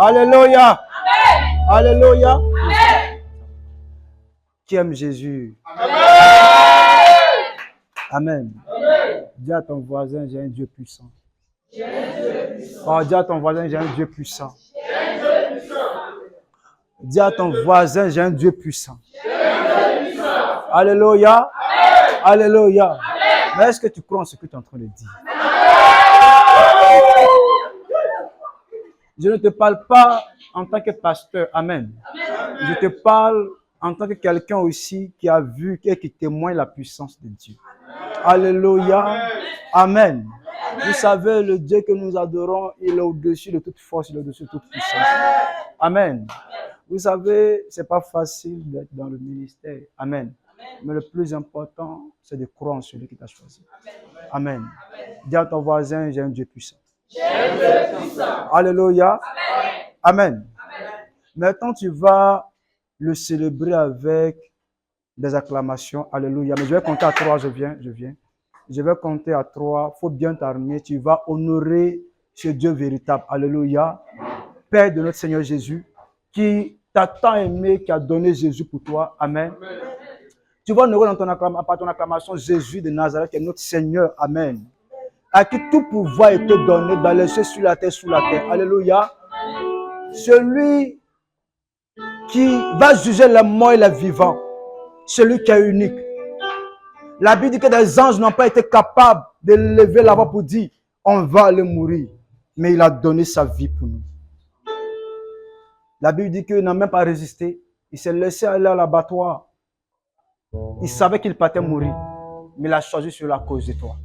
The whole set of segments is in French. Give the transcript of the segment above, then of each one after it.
Alléluia. Alléluia. Qui aime Jésus? Amen. Dis à ton voisin, j'ai un Dieu puissant. Oh, dis à ton voisin, j'ai un Dieu puissant. Dis à ton voisin, j'ai un Dieu puissant. Alléluia. Alléluia. Mais est-ce que tu crois en ce que tu es en train de dire? Je ne te parle pas en tant que pasteur. Amen. Je te parle en tant que quelqu'un aussi qui a vu et qui témoigne la puissance de Dieu. Alléluia. Amen. Vous savez, le Dieu que nous adorons, il est au-dessus de toute force, il est au-dessus de toute puissance. Amen. Vous savez, ce n'est pas facile d'être dans le ministère. Amen. Mais le plus important, c'est de croire en celui qui t'a choisi. Amen. Dis à ton voisin, j'ai un Dieu puissant. Alléluia. Amen. Maintenant, tu vas le célébrer avec des acclamations. Alléluia. Mais je vais compter à 3, je viens. Je vais compter à 3. Il faut bien t'armer. Tu vas honorer ce Dieu véritable. Alléluia. Père de notre Seigneur Jésus, qui t'a tant aimé, qui a donné Jésus pour toi. Amen. Tu vas honorer par ton acclamation Jésus de Nazareth, qui est notre Seigneur. Amen. À qui tout pouvoir est donné dans les cieux, sur la terre, sous la terre. Alléluia. Celui qui va juger les morts et les vivants. Celui qui est unique. La Bible dit que des anges n'ont pas été capables de lever la voix pour dire on va aller mourir. Mais il a donné sa vie pour nous. La Bible dit qu'il n'a même pas résisté. Il s'est laissé aller à l'abattoir. Il savait qu'il partait mourir. Mais il a choisi sur la cause de toi.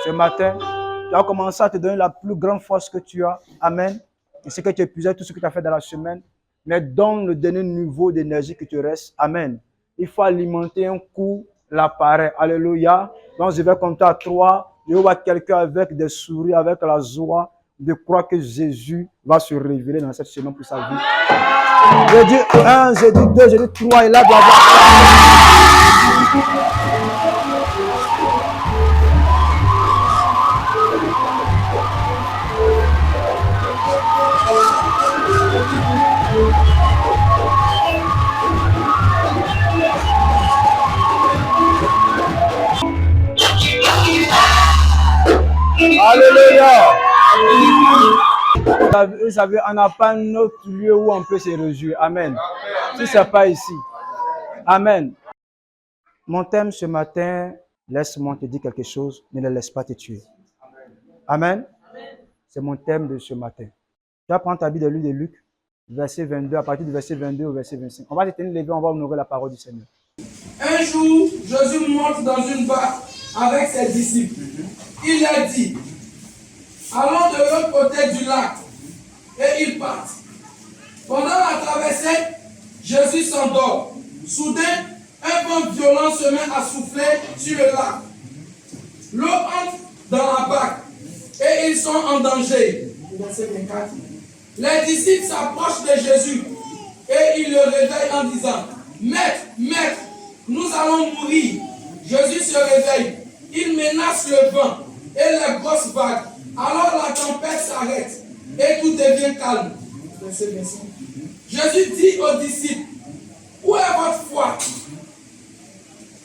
Ce matin, tu as commencé à te donner la plus grande force que tu as. Amen. Et c'est que tu épuisais tout ce que tu as fait dans la semaine. Mais donne le dernier niveau d'énergie que tu restes. Amen. Il faut alimenter un coup l'appareil. Alléluia. Donc je vais compter à 3. Je vois quelqu'un avec des sourires, avec la joie de croire que Jésus va se révéler dans cette semaine pour sa vie. Je dis 1, je dis 2, je dis 3. Et là, doit Alléluia. Vous savez, on n'a pas un autre lieu où on peut se réjouir. Amen. Si ce n'est pas ici. Amen. Mon thème ce matin, laisse-moi te dire quelque chose, ne le laisse pas te tuer. Amen. C'est mon thème de ce matin. Tu vas prendre ta Bible de Luc, verset 22, à partir du verset 22 au verset 25. On va se tenir levé, on va honorer la parole du Seigneur. Un jour, Jésus monte dans une barque avec ses disciples. Il leur dit, allons de l'autre côté du lac. Et ils partent. Pendant la traversée, Jésus s'endort. Soudain, un vent violent se met à souffler sur le lac. L'eau entre dans la barque et ils sont en danger. Verset 24. Les disciples s'approchent de Jésus et ils le réveillent en disant, Maître, Maître, nous allons mourir. Jésus se réveille. Il menace le vent et les grosses vagues. Alors la tempête s'arrête et tout devient calme. Verset 25. Jésus dit aux disciples, où est votre foi?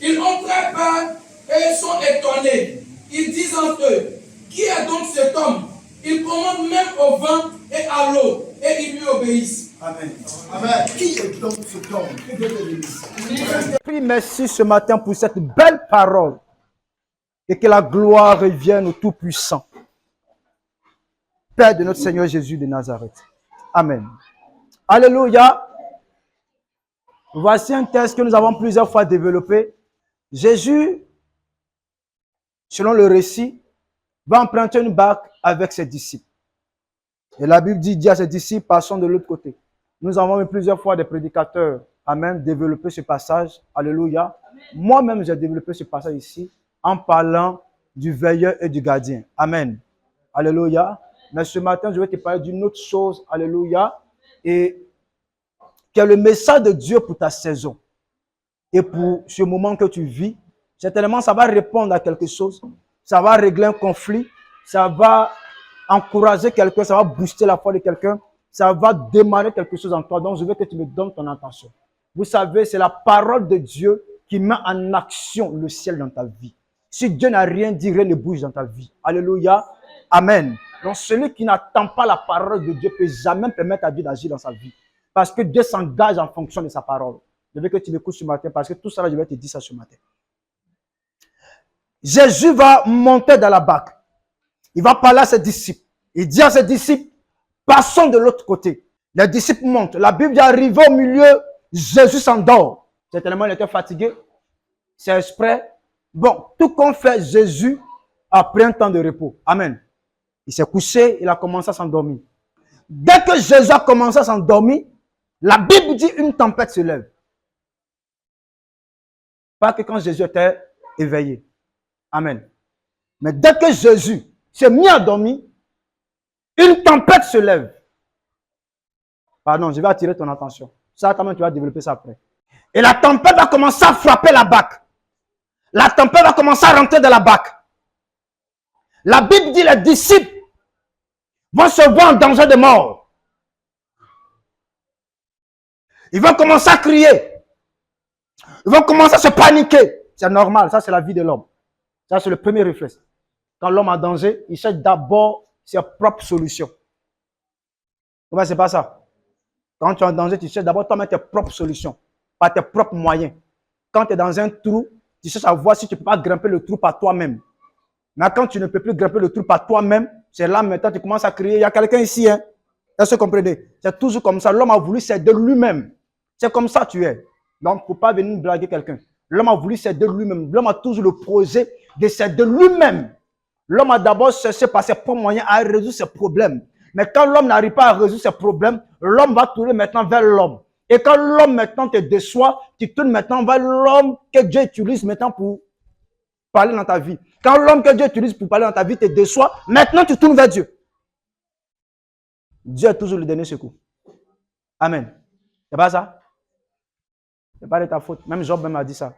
Ils ont très peur et ils sont étonnés. Ils disent entre eux, qui est donc cet homme? Il commande même au vent et à l'eau et ils lui obéissent. Amen. Amen. Qui est donc cet homme? Je prie merci ce matin pour cette belle parole et que la gloire revienne au Tout-Puissant, Père de notre Seigneur Jésus de Nazareth. Amen. Alléluia. Voici un texte que nous avons plusieurs fois développé. Jésus, selon le récit, va emprunter une barque avec ses disciples. Et la Bible dit à ses disciples, passons de l'autre côté. Nous avons eu plusieurs fois des prédicateurs, amen, développer ce passage. Alléluia. Moi-même, j'ai développé ce passage ici en parlant du veilleur et du gardien. Amen. Alléluia. Mais ce matin, je vais te parler d'une autre chose. Alléluia. Et qui est le message de Dieu pour ta saison. Et pour ce moment que tu vis, certainement, ça va répondre à quelque chose. Ça va régler un conflit. Ça va encourager quelqu'un. Ça va booster la foi de quelqu'un. Ça va démarrer quelque chose en toi. Donc, je veux que tu me donnes ton attention. Vous savez, c'est la parole de Dieu qui met en action le ciel dans ta vie. Si Dieu n'a rien dit, rien ne bouge dans ta vie. Alléluia. Amen. Donc, celui qui n'attend pas la parole de Dieu ne peut jamais permettre à Dieu d'agir dans sa vie. Parce que Dieu s'engage en fonction de sa parole. Je veux que tu m'écoutes ce matin parce que tout ça, je vais te dire ça ce matin. Jésus va monter dans la barque. Il va parler à ses disciples. Il dit à ses disciples, passons de l'autre côté. Les disciples montent. La Bible dit, arrivé au milieu, Jésus s'endort. Certainement, il était fatigué. C'est exprès. Bon, tout comme fait Jésus après un temps de repos. Amen. Il s'est couché, il a commencé à s'endormir. Dès que Jésus a commencé à s'endormir, la Bible dit une tempête se lève. Pas que quand Jésus était éveillé. Amen. Mais dès que Jésus s'est mis à dormir, une tempête se lève. Pardon, je vais attirer ton attention. Ça, quand même, tu vas développer ça après. Et la tempête va commencer à frapper la barque. La tempête va commencer à rentrer dans la barque. La Bible dit les disciples vont se voir en danger de mort. Ils vont commencer à crier. Ils vont commencer à se paniquer. C'est normal, ça c'est la vie de l'homme. Ça c'est le premier réflexe. Quand l'homme est en danger, il cherche d'abord ses propres solutions. Comment c'est pas ça? Quand tu es en danger, tu cherches d'abord toi-même tes propres solutions, pas tes propres moyens. Quand tu es dans un trou, tu cherches à voir si tu ne peux pas grimper le trou par toi-même. Mais quand tu ne peux plus grimper le trou par toi-même, c'est là maintenant tu commences à crier. Il y a quelqu'un ici, hein? Est-ce que vous comprenez? C'est toujours comme ça. L'homme a voulu s'aider lui-même. C'est comme ça tu es. Donc, il ne faut pas venir blaguer quelqu'un. L'homme a voulu s'aider lui-même. L'homme a toujours le projet de s'aider lui-même. L'homme a d'abord cherché par ses propres moyens à résoudre ses problèmes. Mais quand l'homme n'arrive pas à résoudre ses problèmes, l'homme va tourner maintenant vers l'homme. Et quand l'homme maintenant te déçoit, tu tournes maintenant vers l'homme que Dieu utilise maintenant pour parler dans ta vie. Quand l'homme que Dieu utilise pour parler dans ta vie te déçoit, maintenant tu tournes vers Dieu. Dieu est toujours le dernier secours. Amen. C'est pas ça? C'est pas de ta faute. Même Job même a dit ça.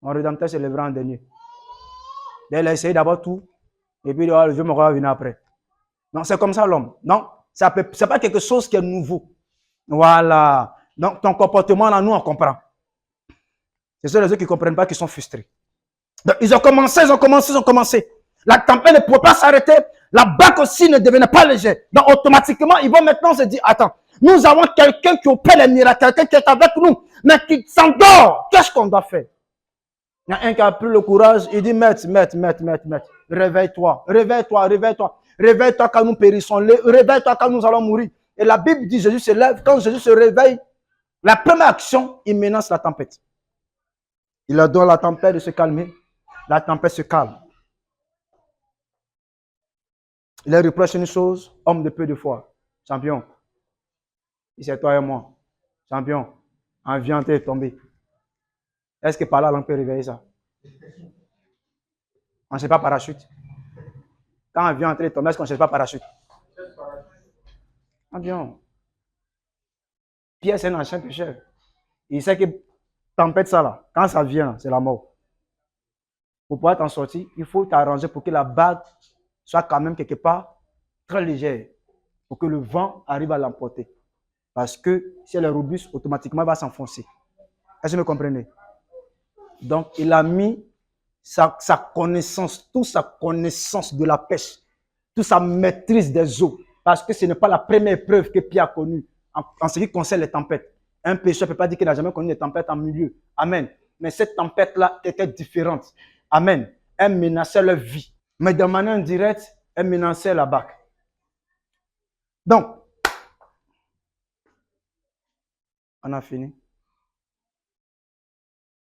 Mon rédempteur se lèvera en dernier. Il a essayé d'abord tout. Et puis le Dieu me va venir après. Non, c'est comme ça l'homme. Non, ce n'est pas quelque chose qui est nouveau. Voilà. Donc ton comportement là, nous on comprend. C'est ceux qui ne comprennent pas qui sont frustrés. Donc, ils ont commencé. La tempête ne pouvait pas s'arrêter. La barque aussi ne devenait pas légère. Donc, automatiquement, ils vont maintenant se dire, attends, nous avons quelqu'un qui opère les miracles, quelqu'un qui est avec nous, mais qui s'endort. Qu'est-ce qu'on doit faire? Il y a un qui a pris le courage, il dit, maître, réveille-toi quand nous périssons, réveille-toi quand nous allons mourir. Et la Bible dit, Jésus se lève, quand Jésus se réveille, la première action, il menace la tempête. Il leur donne à la tempête de se calmer. La tempête se calme. Il leur reproche une chose, homme de peu de foi. Champion, c'est toi et moi. Champion, un avion est tombé. Est-ce que par là, on peut réveiller ça? On ne sait pas parachute. Quand un avion est tombé, est-ce qu'on ne cherche pas parachute? Avion. Pierre, c'est un ancien pécheur. Il sait que tempête ça là, quand ça vient, c'est la mort. Pour pouvoir t'en sortir, il faut t'arranger pour que la barque soit quand même quelque part très légère. Pour que le vent arrive à l'emporter. Parce que si elle est robuste, automatiquement, elle va s'enfoncer. Est-ce que vous me comprenez? Donc, il a mis sa connaissance, toute sa connaissance de la pêche, toute sa maîtrise des eaux. Parce que ce n'est pas la première épreuve que Pierre a connue en ce qui concerne les tempêtes. Un pécheur ne peut pas dire qu'il n'a jamais connu des tempêtes en milieu. Amen. Mais cette tempête-là était différente. Amen. elles menaçaient leur vie. Mais de manière indirecte, elles menaçaient la BAC. Donc, on a fini.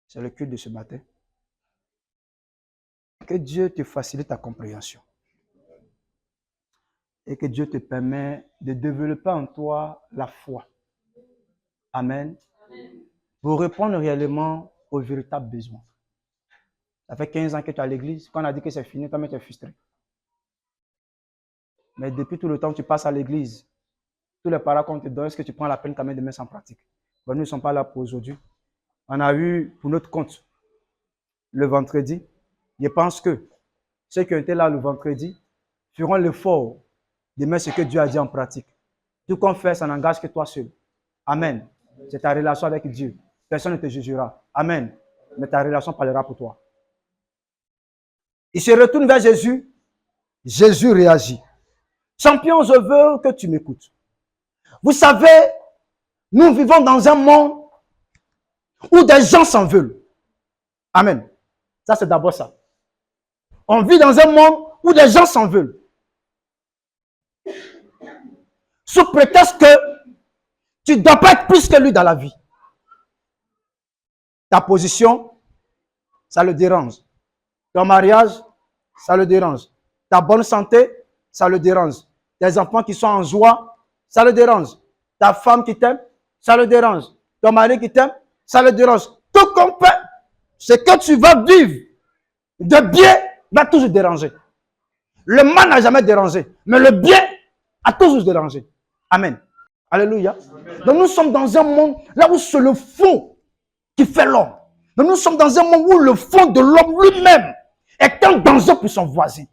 C'est le culte de ce matin. Que Dieu te facilite ta compréhension. Et que Dieu te permet de développer en toi la foi. Amen. Pour répondre réellement aux véritables besoins. Ça fait 15 ans que tu es à l'église. Quand on a dit que c'est fini, toi-même tu es frustré. Mais depuis tout le temps que tu passes à l'église, tous les paroles qu'on te donne, est-ce que tu prends la peine quand même de mettre ça en pratique? Bon, nous ne sommes pas là pour aujourd'hui. On a eu pour notre compte le vendredi. Je pense que ceux qui ont été là le vendredi feront l'effort de mettre ce que Dieu a dit en pratique. Tout qu'on fait, ça n'engage que toi seul. Amen. C'est ta relation avec Dieu. Personne ne te jugera. Amen. Mais ta relation parlera pour toi. Il se retourne vers Jésus. Jésus réagit. Champion, je veux que tu m'écoutes. Vous savez, nous vivons dans un monde où des gens s'en veulent. Amen. Ça, c'est d'abord ça. On vit dans un monde où des gens s'en veulent. Sous prétexte que tu ne dois pas être plus que lui dans la vie. Ta position, ça le dérange. Ton mariage, ça le dérange. Ta bonne santé, ça le dérange. Tes enfants qui sont en joie, ça le dérange. Ta femme qui t'aime, ça le dérange. Ton mari qui t'aime, ça le dérange. Tout comme fait, c'est que tu vas vivre de bien va toujours déranger. Le mal n'a jamais dérangé, mais le bien a toujours dérangé. Amen. Alléluia. Amen. Donc nous sommes dans un monde là où c'est le fond qui fait l'homme. Donc nous sommes dans un monde où le fond de l'homme lui-même est un danger pour son voisin.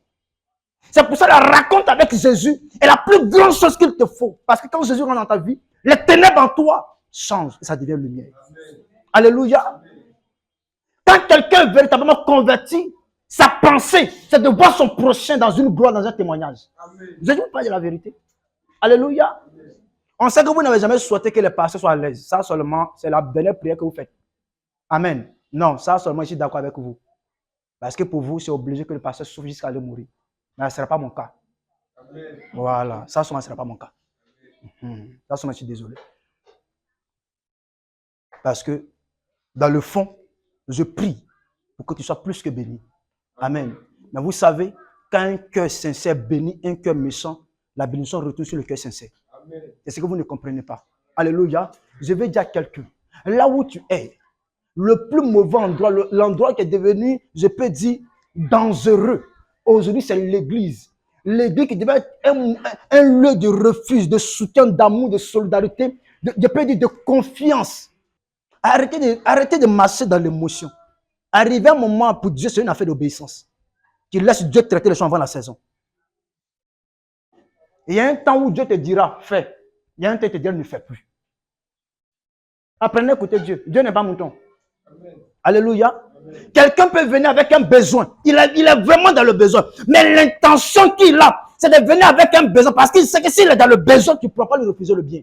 C'est pour ça qu'elle raconte avec Jésus est la plus grande chose qu'il te faut. Parce que quand Jésus rentre dans ta vie, les ténèbres en toi changent et ça devient lumière. Amen. Alléluia. Amen. Quand quelqu'un est véritablement converti, sa pensée, c'est de voir son prochain dans une gloire, dans un témoignage. Amen. Jésus vous parle de la vérité. Alléluia. Amen. On sait que vous n'avez jamais souhaité que les pasteurs soient à l'aise. Ça seulement, c'est la dernière prière que vous faites. Amen. Non, ça seulement, je suis d'accord avec vous. Parce que pour vous, c'est obligé que le pasteur souffre jusqu'à aller mourir. Mais ce ne sera pas mon cas. Amen. Voilà, ça seulement, ce ne sera pas mon cas. Ça seulement, je suis désolé. Parce que, dans le fond, je prie pour que tu sois plus que béni. Amen. Mais vous savez, quand un cœur sincère bénit un cœur méchant, la bénédiction retourne sur le cœur sincère. C'est ce que vous ne comprenez pas. Alléluia. Je vais dire à quelqu'un, là où tu es, le plus mauvais endroit, l'endroit qui est devenu, je peux dire, dangereux. Aujourd'hui, c'est l'église. L'église qui devait être un lieu de refuge, de soutien, d'amour, de solidarité, je peux dire de confiance. Arrêtez de marcher dans l'émotion. Arriver un moment pour Dieu, c'est une affaire d'obéissance. Tu laisses Dieu traiter les choses avant la saison. Il y a un temps où Dieu te dira, fais. Il y a un temps où il te dira, ne fais plus. Apprenez à écouter Dieu. Dieu n'est pas mouton. Amen. Alléluia. Amen. Quelqu'un peut venir avec un besoin. Il est vraiment dans le besoin. Mais l'intention qu'il a, c'est de venir avec un besoin. Parce qu'il sait que s'il est dans le besoin, tu ne pourras pas lui refuser le bien.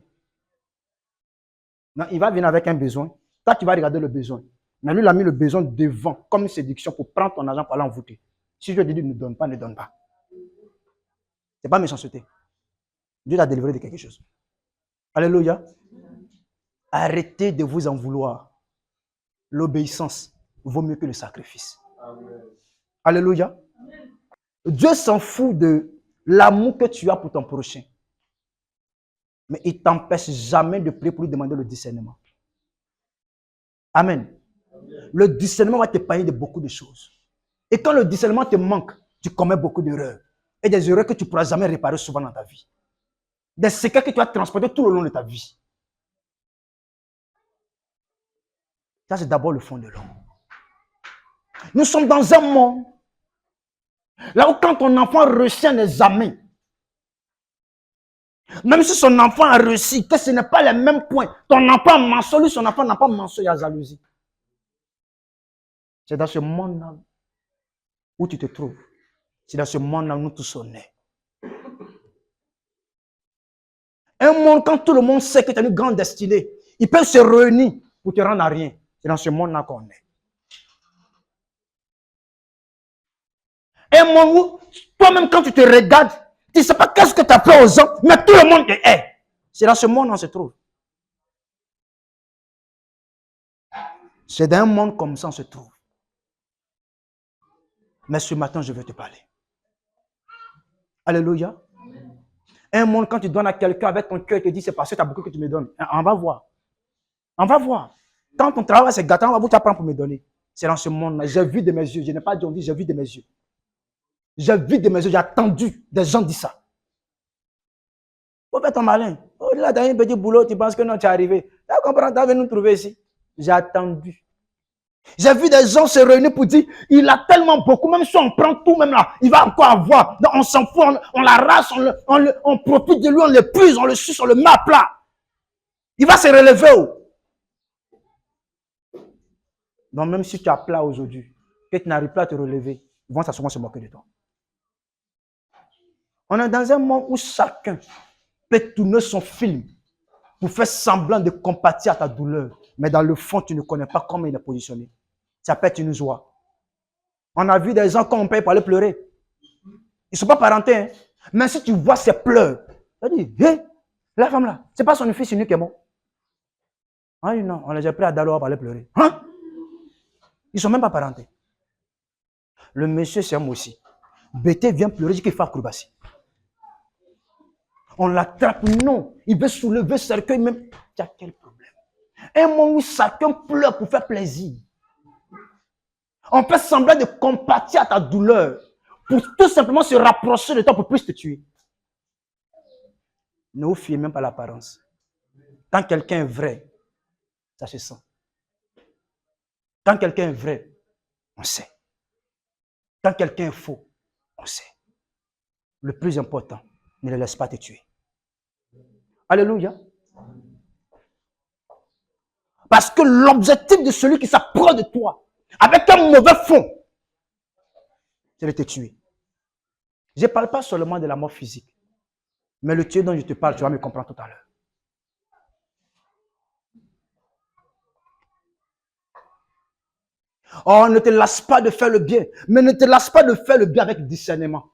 Non, il va venir avec un besoin. Toi, tu vas regarder le besoin. Mais lui, il a mis le besoin devant, comme une séduction pour prendre ton argent pour aller envoûter. Si Dieu te dit ne donne pas, ne donne pas. Ce n'est pas méchanceté. Dieu t'a délivré de quelque chose. Alléluia. Arrêtez de vous en vouloir. L'obéissance vaut mieux que le sacrifice. Amen. Alléluia. Amen. Dieu s'en fout de l'amour que tu as pour ton prochain. Mais il ne t'empêche jamais de prier pour lui demander le discernement. Amen. Amen. Le discernement va t'épargner de beaucoup de choses. Et quand le discernement te manque, tu commets beaucoup d'erreurs. Et des erreurs que tu ne pourras jamais réparer souvent dans ta vie. Des séquelles que tu as transportées tout le long de ta vie. Ça, c'est d'abord le fond de l'homme. Nous sommes dans un monde là où quand ton enfant réussit un examen, même si son enfant a réussi, que ce n'est pas les mêmes points, ton enfant a mention, lui, son enfant n'a pas mention, il y a jalousie. C'est dans ce monde-là où tu te trouves. C'est dans ce monde-là où nous tous sommes nés. Un monde, quand tout le monde sait que tu as une grande destinée, ils peuvent se réunir pour te rendre à rien. C'est dans ce monde-là qu'on est. Un monde où toi-même, quand tu te regardes, tu ne sais pas qu'est-ce que tu as fait aux gens, mais tout le monde te hait. C'est dans ce monde où on se trouve. C'est dans un monde comme ça on se trouve. Mais ce matin, je vais te parler. Alléluia. Un monde, quand tu donnes à quelqu'un avec ton cœur, il te dit, c'est parce que tu as beaucoup que tu me donnes. On va voir. On va voir. Quand ton travail c'est gâté, on va vous t'apprendre pour me donner. C'est dans ce monde-là. J'ai vu de mes yeux. Je n'ai pas dit on dit, j'ai vu de mes yeux. J'ai vu de mes yeux. J'ai attendu des gens dire ça. Faut faire ton malin. Oh là, tu as un petit boulot, tu penses que non, tu es arrivé. Tu comprends, tu venu nous trouver ici. J'ai attendu. J'ai vu des gens se réunir pour dire, il a tellement beaucoup, même si on prend tout, même là, il va encore avoir. Donc on s'en fout, on l'arrache, on profite de lui, on l'épuise, on le suce, on le met à plat. Il va se relever. Oh. Donc même si tu es à plat aujourd'hui, que tu n'arrives pas à te relever, ils vont s'assurer se moquer de toi. On est dans un monde où chacun peut tourner son film pour faire semblant de compatir à ta douleur. Mais dans le fond, tu ne connais pas comment il est positionné. Ça peut être une joie. On a vu des gens quand on paye pour aller pleurer. Ils ne sont pas parentés. Hein? Mais si tu vois ces pleurs, tu dis, hé, la femme là, c'est pas son fils unique qui est mort. Ah non, on les a pris à Daloa pour aller pleurer. Hein? Ils ne sont même pas parentés. Le monsieur, c'est un aussi. Bété vient pleurer, dit qu'il fait acrobatie. On l'attrape, non. Il veut soulever ce cercueil même. Tu as quel problème? Un moment où chacun pleure pour faire plaisir. On fait semblant de compatir à ta douleur pour tout simplement se rapprocher de toi pour plus te tuer. Ne vous fiez même pas à l'apparence. Quand quelqu'un est vrai, ça se sent. Quand quelqu'un est vrai, on sait. Quand quelqu'un est faux, on sait. Le plus important, ne le laisse pas te tuer. Alléluia. Parce que l'objectif de celui qui s'approche de toi, avec un mauvais fond, c'est de te tuer. Je ne parle pas seulement de la mort physique, mais le tuer dont je te parle, tu vas me comprendre tout à l'heure. Oh, ne te lasse pas de faire le bien, mais ne te lasse pas de faire le bien avec discernement.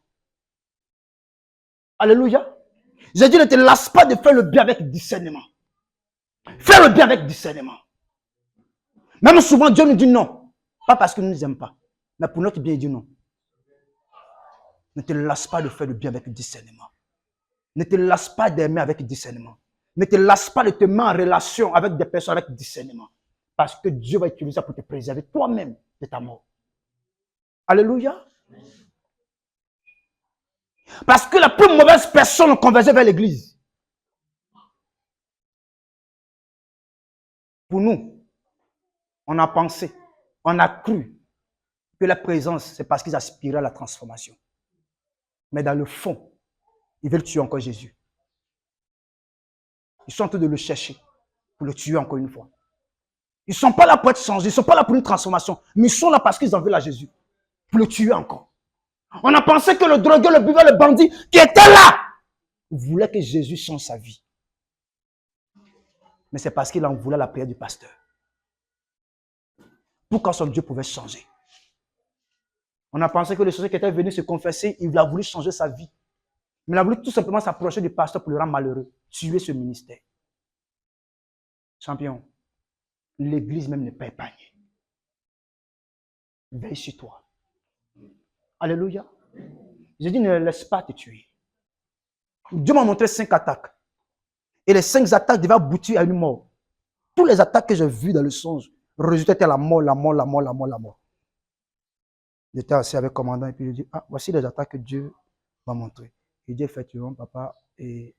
Alléluia. J'ai dit, ne te lasse pas de faire le bien avec discernement. Fais le bien avec discernement. Même souvent, Dieu nous dit non. Pas parce qu'il ne nous aime pas, mais pour notre bien, il dit non. Ne te lasse pas de faire le bien avec discernement. Ne te lasse pas d'aimer avec discernement. Ne te lasse pas de te mettre en relation avec des personnes avec discernement. Parce que Dieu va utiliser ça pour te préserver toi-même de ta mort. Alléluia. Parce que la plus mauvaise personne convergeait vers l'église. Pour nous, on a pensé, on a cru que la présence, c'est parce qu'ils aspiraient à la transformation. Mais dans le fond, ils veulent tuer encore Jésus. Ils sont en train de le chercher pour le tuer encore une fois. Ils ne sont pas là pour être changés, ils ne sont pas là pour une transformation, mais ils sont là parce qu'ils en veulent à Jésus, pour le tuer encore. On a pensé que le drogué, le buveur, le bandit qui était là voulait que Jésus change sa vie. Mais c'est parce qu'il en voulait la prière du pasteur. Pourquoi son Dieu pouvait changer? On a pensé que le sorcier qui était venu se confesser, il a voulu changer sa vie. Mais il a voulu tout simplement s'approcher du pasteur pour le rendre malheureux, tuer ce ministère. Champion, l'église même n'est pas épargnée. Veille sur toi. Alléluia. J'ai dit, ne laisse pas te tuer. Dieu m'a montré 5 attaques. Et les 5 attaques devaient aboutir à une mort. Toutes les attaques que j'ai vues dans le songe résultaient à la mort, la mort, la mort, la mort, la mort. J'étais assis avec le commandant et puis je dis, ah, voici les attaques que Dieu m'a montrées. Il dit, effectivement, papa, et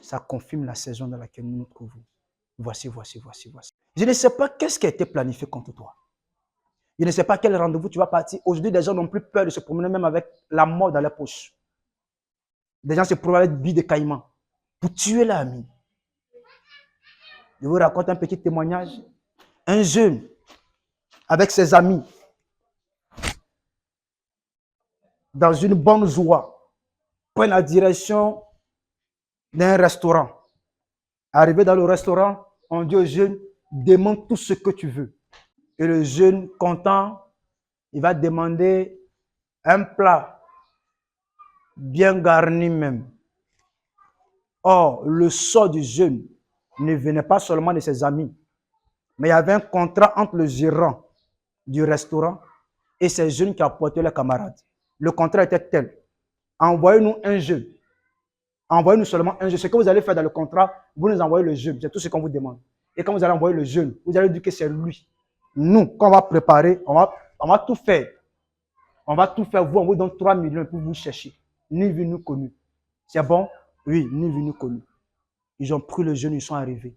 ça confirme la saison dans laquelle nous nous trouvons. Voici, voici, voici, voici. Je ne sais pas qu'est-ce qui a été planifié contre toi. Je ne sais pas quel rendez-vous tu vas partir. Aujourd'hui, les gens n'ont plus peur de se promener même avec la mort dans les poches. Des gens se promènent avec billes de caïman pour tuer l'ami. Je vous raconte un petit témoignage. Un jeune, avec ses amis, dans une bonne joie, prennent la direction d'un restaurant. Arrivé dans le restaurant, on dit au jeune, demande tout ce que tu veux. Et le jeune, content, il va demander Un plat bien garni même. Or, le sort du jeune ne venait pas seulement de ses amis, mais il y avait un contrat entre le gérant du restaurant et ces jeunes qui apportaient leurs camarades. Le contrat était tel. Envoyez-nous un jeune. Envoyez-nous seulement un jeune. Ce que vous allez faire dans le contrat, vous nous envoyez le jeune. C'est tout ce qu'on vous demande. Et quand vous allez envoyer le jeune, vous allez dire que c'est lui. Nous, quand on va préparer, on va tout faire. On va tout faire. Vous, on vous donne 3 millions pour vous chercher. Ni vu, ni connu. C'est bon? Oui, ni vu, ni connu. Ils ont pris le jeune, ils sont arrivés.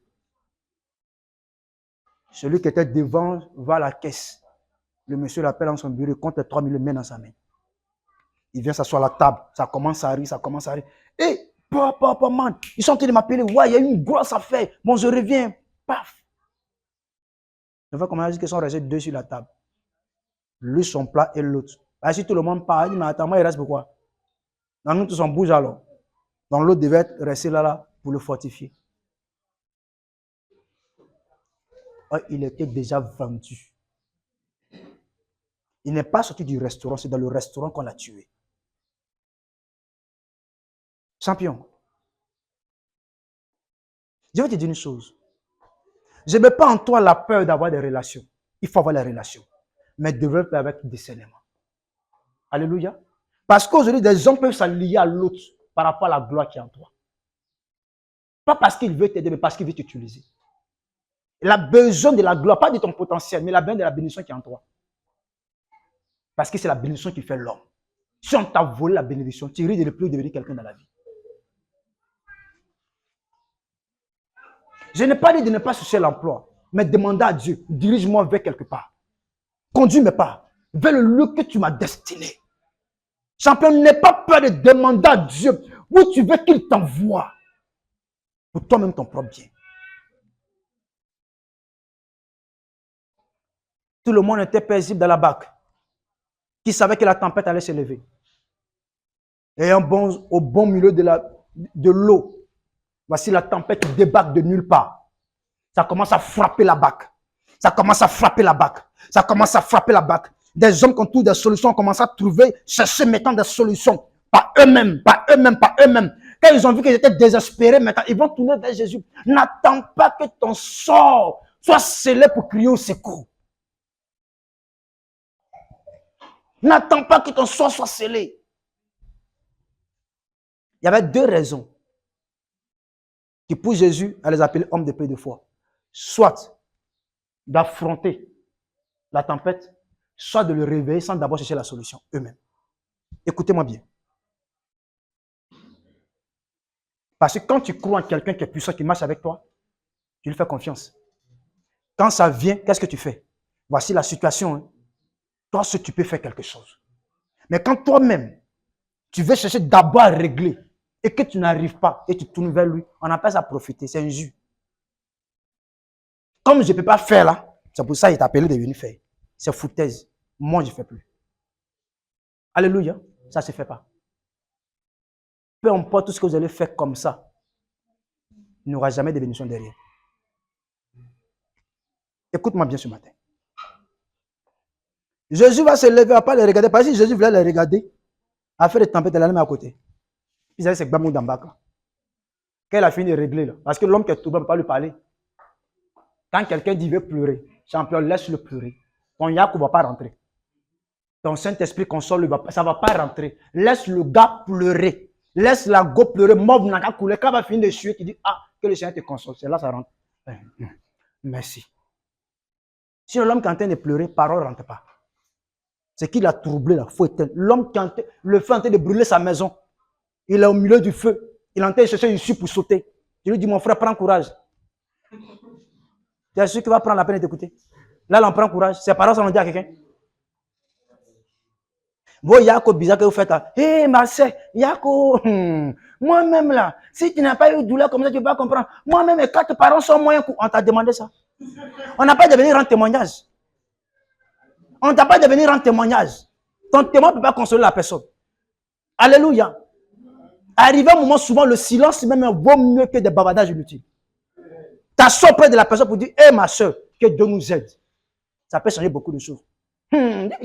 Celui qui était devant va à la caisse. Le monsieur l'appelle dans son bureau, il compte les 3 millions, met dans sa main. Il vient s'asseoir à la table. Ça commence à rire, ça commence à rire. Hé, papa, man, ils sont en train de m'appeler. Ouais, il y a une grosse affaire. Bon, je reviens. Paf. Je vois comment ils sont restés deux sur la table. Lui, son plat et l'autre. Si tout le monde parle, il dit, mais attends, moi, il reste pourquoi? Dans nous tous, on bouge alors. Donc l'autre devait rester là pour le fortifier. Il était déjà vendu. Il n'est pas sorti du restaurant, c'est dans le restaurant qu'on l'a tué. Champion. Je vais te dire une chose. Je ne mets pas en toi la peur d'avoir des relations. Il faut avoir les relations. Mais développer avec discernement. Alléluia. Parce qu'aujourd'hui, des hommes peuvent s'allier à l'autre par rapport à la gloire qui est en toi. Pas parce qu'il veut t'aider, mais parce qu'il veut t'utiliser. Il a besoin de la gloire, pas de ton potentiel, mais il a besoin de la bénédiction qui est en toi. Parce que c'est la bénédiction qui fait l'homme. Si on t'a volé la bénédiction, tu risques de ne plus devenir quelqu'un dans la vie. Je n'ai pas dit de ne pas chercher l'emploi, mais demander à Dieu, dirige-moi vers quelque part. Conduis mes pas vers le lieu que tu m'as destiné. Champion, n'aie pas peur de demander à Dieu où tu veux qu'il t'envoie pour toi-même ton propre bien. Tout le monde était paisible dans la barque, qui savait que la tempête allait se lever. Et au bon milieu de l'eau, voici la tempête qui débarque de nulle part. Ça commence à frapper la barque. Ça commence à frapper la barque. Ça commence à frapper la barque. Des hommes qui ont trouvé des solutions commencent à trouver, chercher maintenant des solutions. Par eux-mêmes, par eux-mêmes, par eux-mêmes. Quand ils ont vu qu'ils étaient désespérés, maintenant, ils vont tourner vers Jésus. N'attends pas que ton sort soit scellé pour crier au secours. N'attends pas que ton sort soit scellé. Il y avait deux raisons qui poussent Jésus à les appeler hommes de peu de foi. Soit d'affronter la tempête, soit de le réveiller sans d'abord chercher la solution eux-mêmes. Écoutez-moi bien. Parce que quand tu crois en quelqu'un qui est puissant, qui marche avec toi, tu lui fais confiance. Quand ça vient, qu'est-ce que tu fais? Voici la situation. Hein. Toi, si tu peux faire quelque chose. Mais quand toi-même, tu veux chercher d'abord à régler et que tu n'arrives pas et tu tournes vers lui, on appelle ça profiter. C'est injuste. Comme je ne peux pas faire là, c'est pour ça qu'il t'a appelé de venir faire. C'est foutaise. Moi, je ne fais plus. Alléluia. Ça ne se fait pas. Peu importe tout ce que vous allez faire comme ça, il n'y aura jamais de bénédiction derrière. Écoute-moi bien ce matin. Jésus va se lever, il ne va pas les regarder. Parce que si Jésus voulait les regarder, à faire des tempêtes, il allait mettre à côté. Ils avaient ce gbamou d'ambac. Quand il a fini de régler, là, parce que l'homme qui est tout bas ne peut pas lui parler. Quand quelqu'un dit veut pleurer, champion, laisse-le pleurer. Ton yaku ne va pas rentrer. Ton Saint-Esprit console, ça ne va pas rentrer. Laisse le gars pleurer. Laisse la go pleurer. Mob n'a qu'à couler. Quand il va finir de suer, tu dis, ah, que le Seigneur te console. C'est là ça rentre. Merci. Si l'homme qui est en train de pleurer, parole ne rentre pas. C'est qu'il a troublé la foi éteinte. L'homme qui est le feu est en train de brûler sa maison. Il est au milieu du feu. Il est en train de chercher une issue pour sauter. Je lui dis, mon frère, prends courage. Tu es sûr qu'il va prendre la peine de t'écouter? Là, on prend courage. Ses parents s'en ont dit à quelqu'un. Bon, Yako, bizarre que vous faites là. Hé, ma soeur, Yako, moi-même là, si tu n'as pas eu de douleur comme ça, tu ne peux pas comprendre. Moi-même, mes 4 parents sont moyens. On t'a demandé ça. On n'a pas de venir rendre témoignage. On ne t'a pas de venir rendre témoignage. Ton témoin ne peut pas consoler la personne. Alléluia. Arrivé un moment, souvent, le silence même vaut mieux que des bavardages inutiles. T'assois près de la personne pour dire, hé, ma soeur, que Dieu nous aide. Ça peut changer beaucoup de choses. Je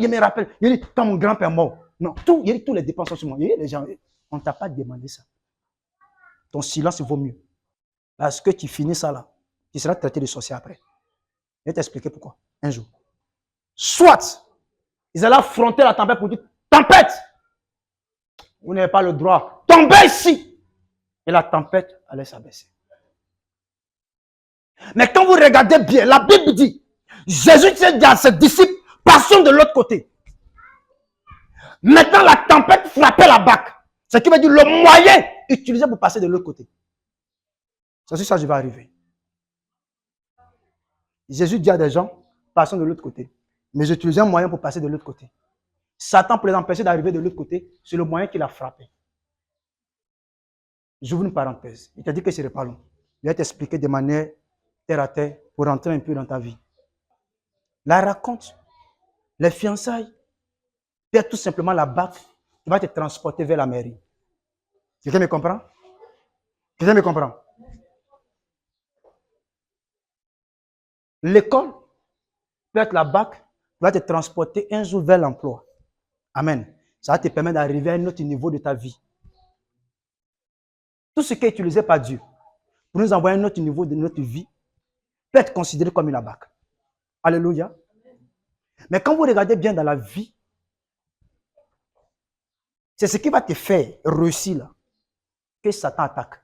me rappelle, il dit, quand mon grand-père est mort, Non, tous les dépenses sont sur moi. Il y a les gens, on ne t'a pas demandé ça. Ton silence vaut mieux. Parce que tu finis ça là, tu seras traité de sorcier après. Je vais t'expliquer pourquoi. Un jour. Soit, ils allaient affronter la tempête pour dire, tempête, vous n'avez pas le droit. Tombez ici. Et la tempête allait s'abaisser. Mais quand vous regardez bien, la Bible dit, Jésus dit à ses disciples, passons de l'autre côté. Maintenant, la tempête frappait la barque. Ce qui veut dire le moyen utilisé pour passer de l'autre côté. C'est ça qui va arriver. Jésus dit à des gens, passons de l'autre côté. Mais j'utilisais un moyen pour passer de l'autre côté. Satan, pour les empêcher d'arriver de l'autre côté, c'est le moyen qu'il a frappé. J'ouvre une parenthèse. Il t'a dit que ce n'est pas long. Je vais t'expliquer de manière terre à terre pour rentrer un peu dans ta vie. La raconte, les fiançailles, peut-être tout simplement la barque qui va te transporter vers la mairie. Quelqu'un me comprend? Quelqu'un me comprend? L'école peut être la barque qui va te transporter un jour vers l'emploi. Amen. Ça va te permettre d'arriver à un autre niveau de ta vie. Tout ce qui est utilisé par Dieu pour nous envoyer à un autre niveau de notre vie peut être considéré comme une barque. Alléluia. Mais quand vous regardez bien dans la vie, c'est ce qui va te faire réussir là, que Satan attaque.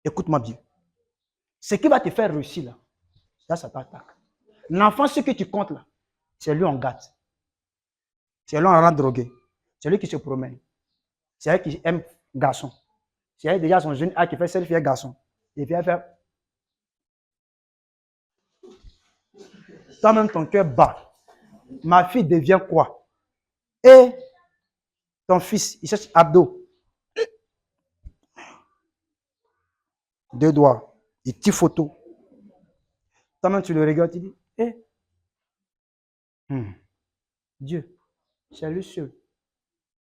Écoute-moi bien. Ce qui va te faire réussir là, ça Satan attaque. L'enfant, ce que tu comptes là, c'est lui on gâte. C'est lui on rend drogué. C'est lui qui se promène. C'est lui qui aime garçon. C'est lui déjà son jeune âge qui fait selfie avec garçon. Et puis il fait. Toi-même ton cœur bat. Ma fille devient quoi? Et ton fils, il cherche abdos. 2 doigts. Il tire photo. Toi-même tu le regardes, tu dis, Dieu, c'est lui seul.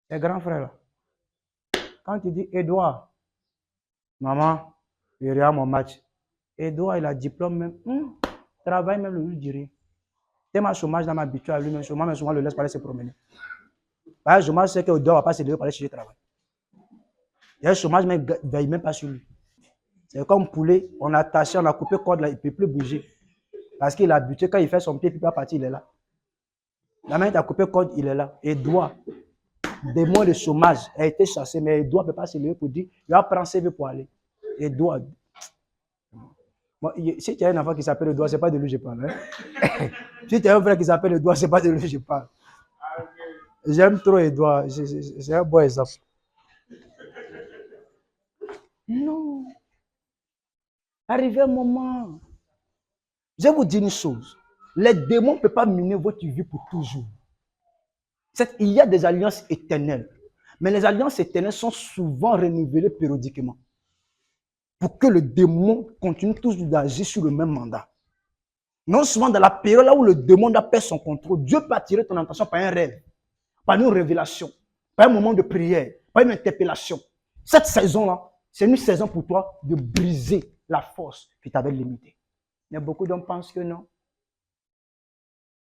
C'est grand frère là. Quand tu dis Edouard, maman, il regarde mon match. Edouard, il a diplôme même. Travaille même, lui, je dirais. C'est ma chômage dans ma habitude à lui-même. Chômage, mais souvent, le laisse pas aller se promener. Parce que le chômage, c'est qu'Edouard ne va pas se lever pour aller chercher le travail. Il y a le chômage, mais il ne veille même pas sur lui. C'est comme poulet, on a attaché, on a coupé corde là, il ne peut plus bouger. Parce qu'il est habitué, quand il fait son pied, puis il va partir, il est là. La main, il a coupé corde, il est là. Edouard, démon de chômage, a été chassé, mais Edouard ne peut pas se lever pour dire, il va prendre CV pour aller. Edouard. Bon, si tu as un enfant qui s'appelle Edouard, ce n'est pas de lui que je parle. Hein? Si tu as un frère qui s'appelle Edouard, ce n'est pas de lui que je parle. J'aime trop Edouard, c'est un bon exemple. Non. Arrivé un moment, je vais vous dire une chose. Les démons ne peuvent pas mener votre vie pour toujours. Il y a des alliances éternelles. Mais les alliances éternelles sont souvent renouvelées périodiquement. Pour que le démon continue toujours d'agir sur le même mandat. Non souvent dans la période là où le démon a perdu son contrôle, Dieu peut attirer ton attention par un rêve, par une révélation, par un moment de prière, par une interpellation. Cette saison-là, c'est une saison pour toi de briser la force qui t'avait limitée. Mais beaucoup d'hommes pensent que non.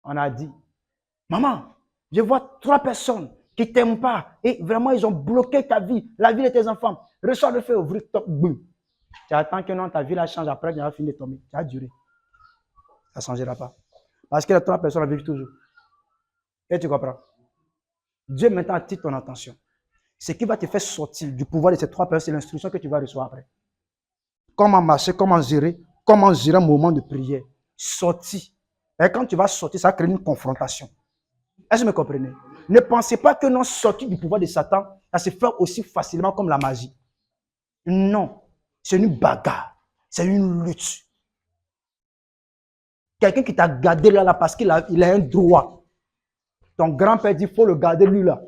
On a dit, maman, je vois 3 personnes qui ne t'aiment pas et vraiment ils ont bloqué ta vie, la vie de tes enfants. Reçois le feu, ouvrir top, boum. Tu attends que non, ta vie la change après, tu vas finir de tomber. Ça a duré. Ça ne changera pas. Parce que les 3 personnes vivent toujours. Et tu comprends? Dieu maintenant attire ton attention. Ce qui va te faire sortir du pouvoir de ces 3 personnes, c'est l'instruction que tu vas recevoir après. Comment marcher, comment gérer un moment de prière. Sortir. Et quand tu vas sortir, ça va créer une confrontation. Est-ce que vous me comprenez? Ne pensez pas que non, sortir du pouvoir de Satan, ça se fait aussi facilement comme la magie. Non. C'est une bagarre. C'est une lutte. Quelqu'un qui t'a gardé là parce qu'il a un droit. Ton grand-père dit qu'il faut le garder lui là.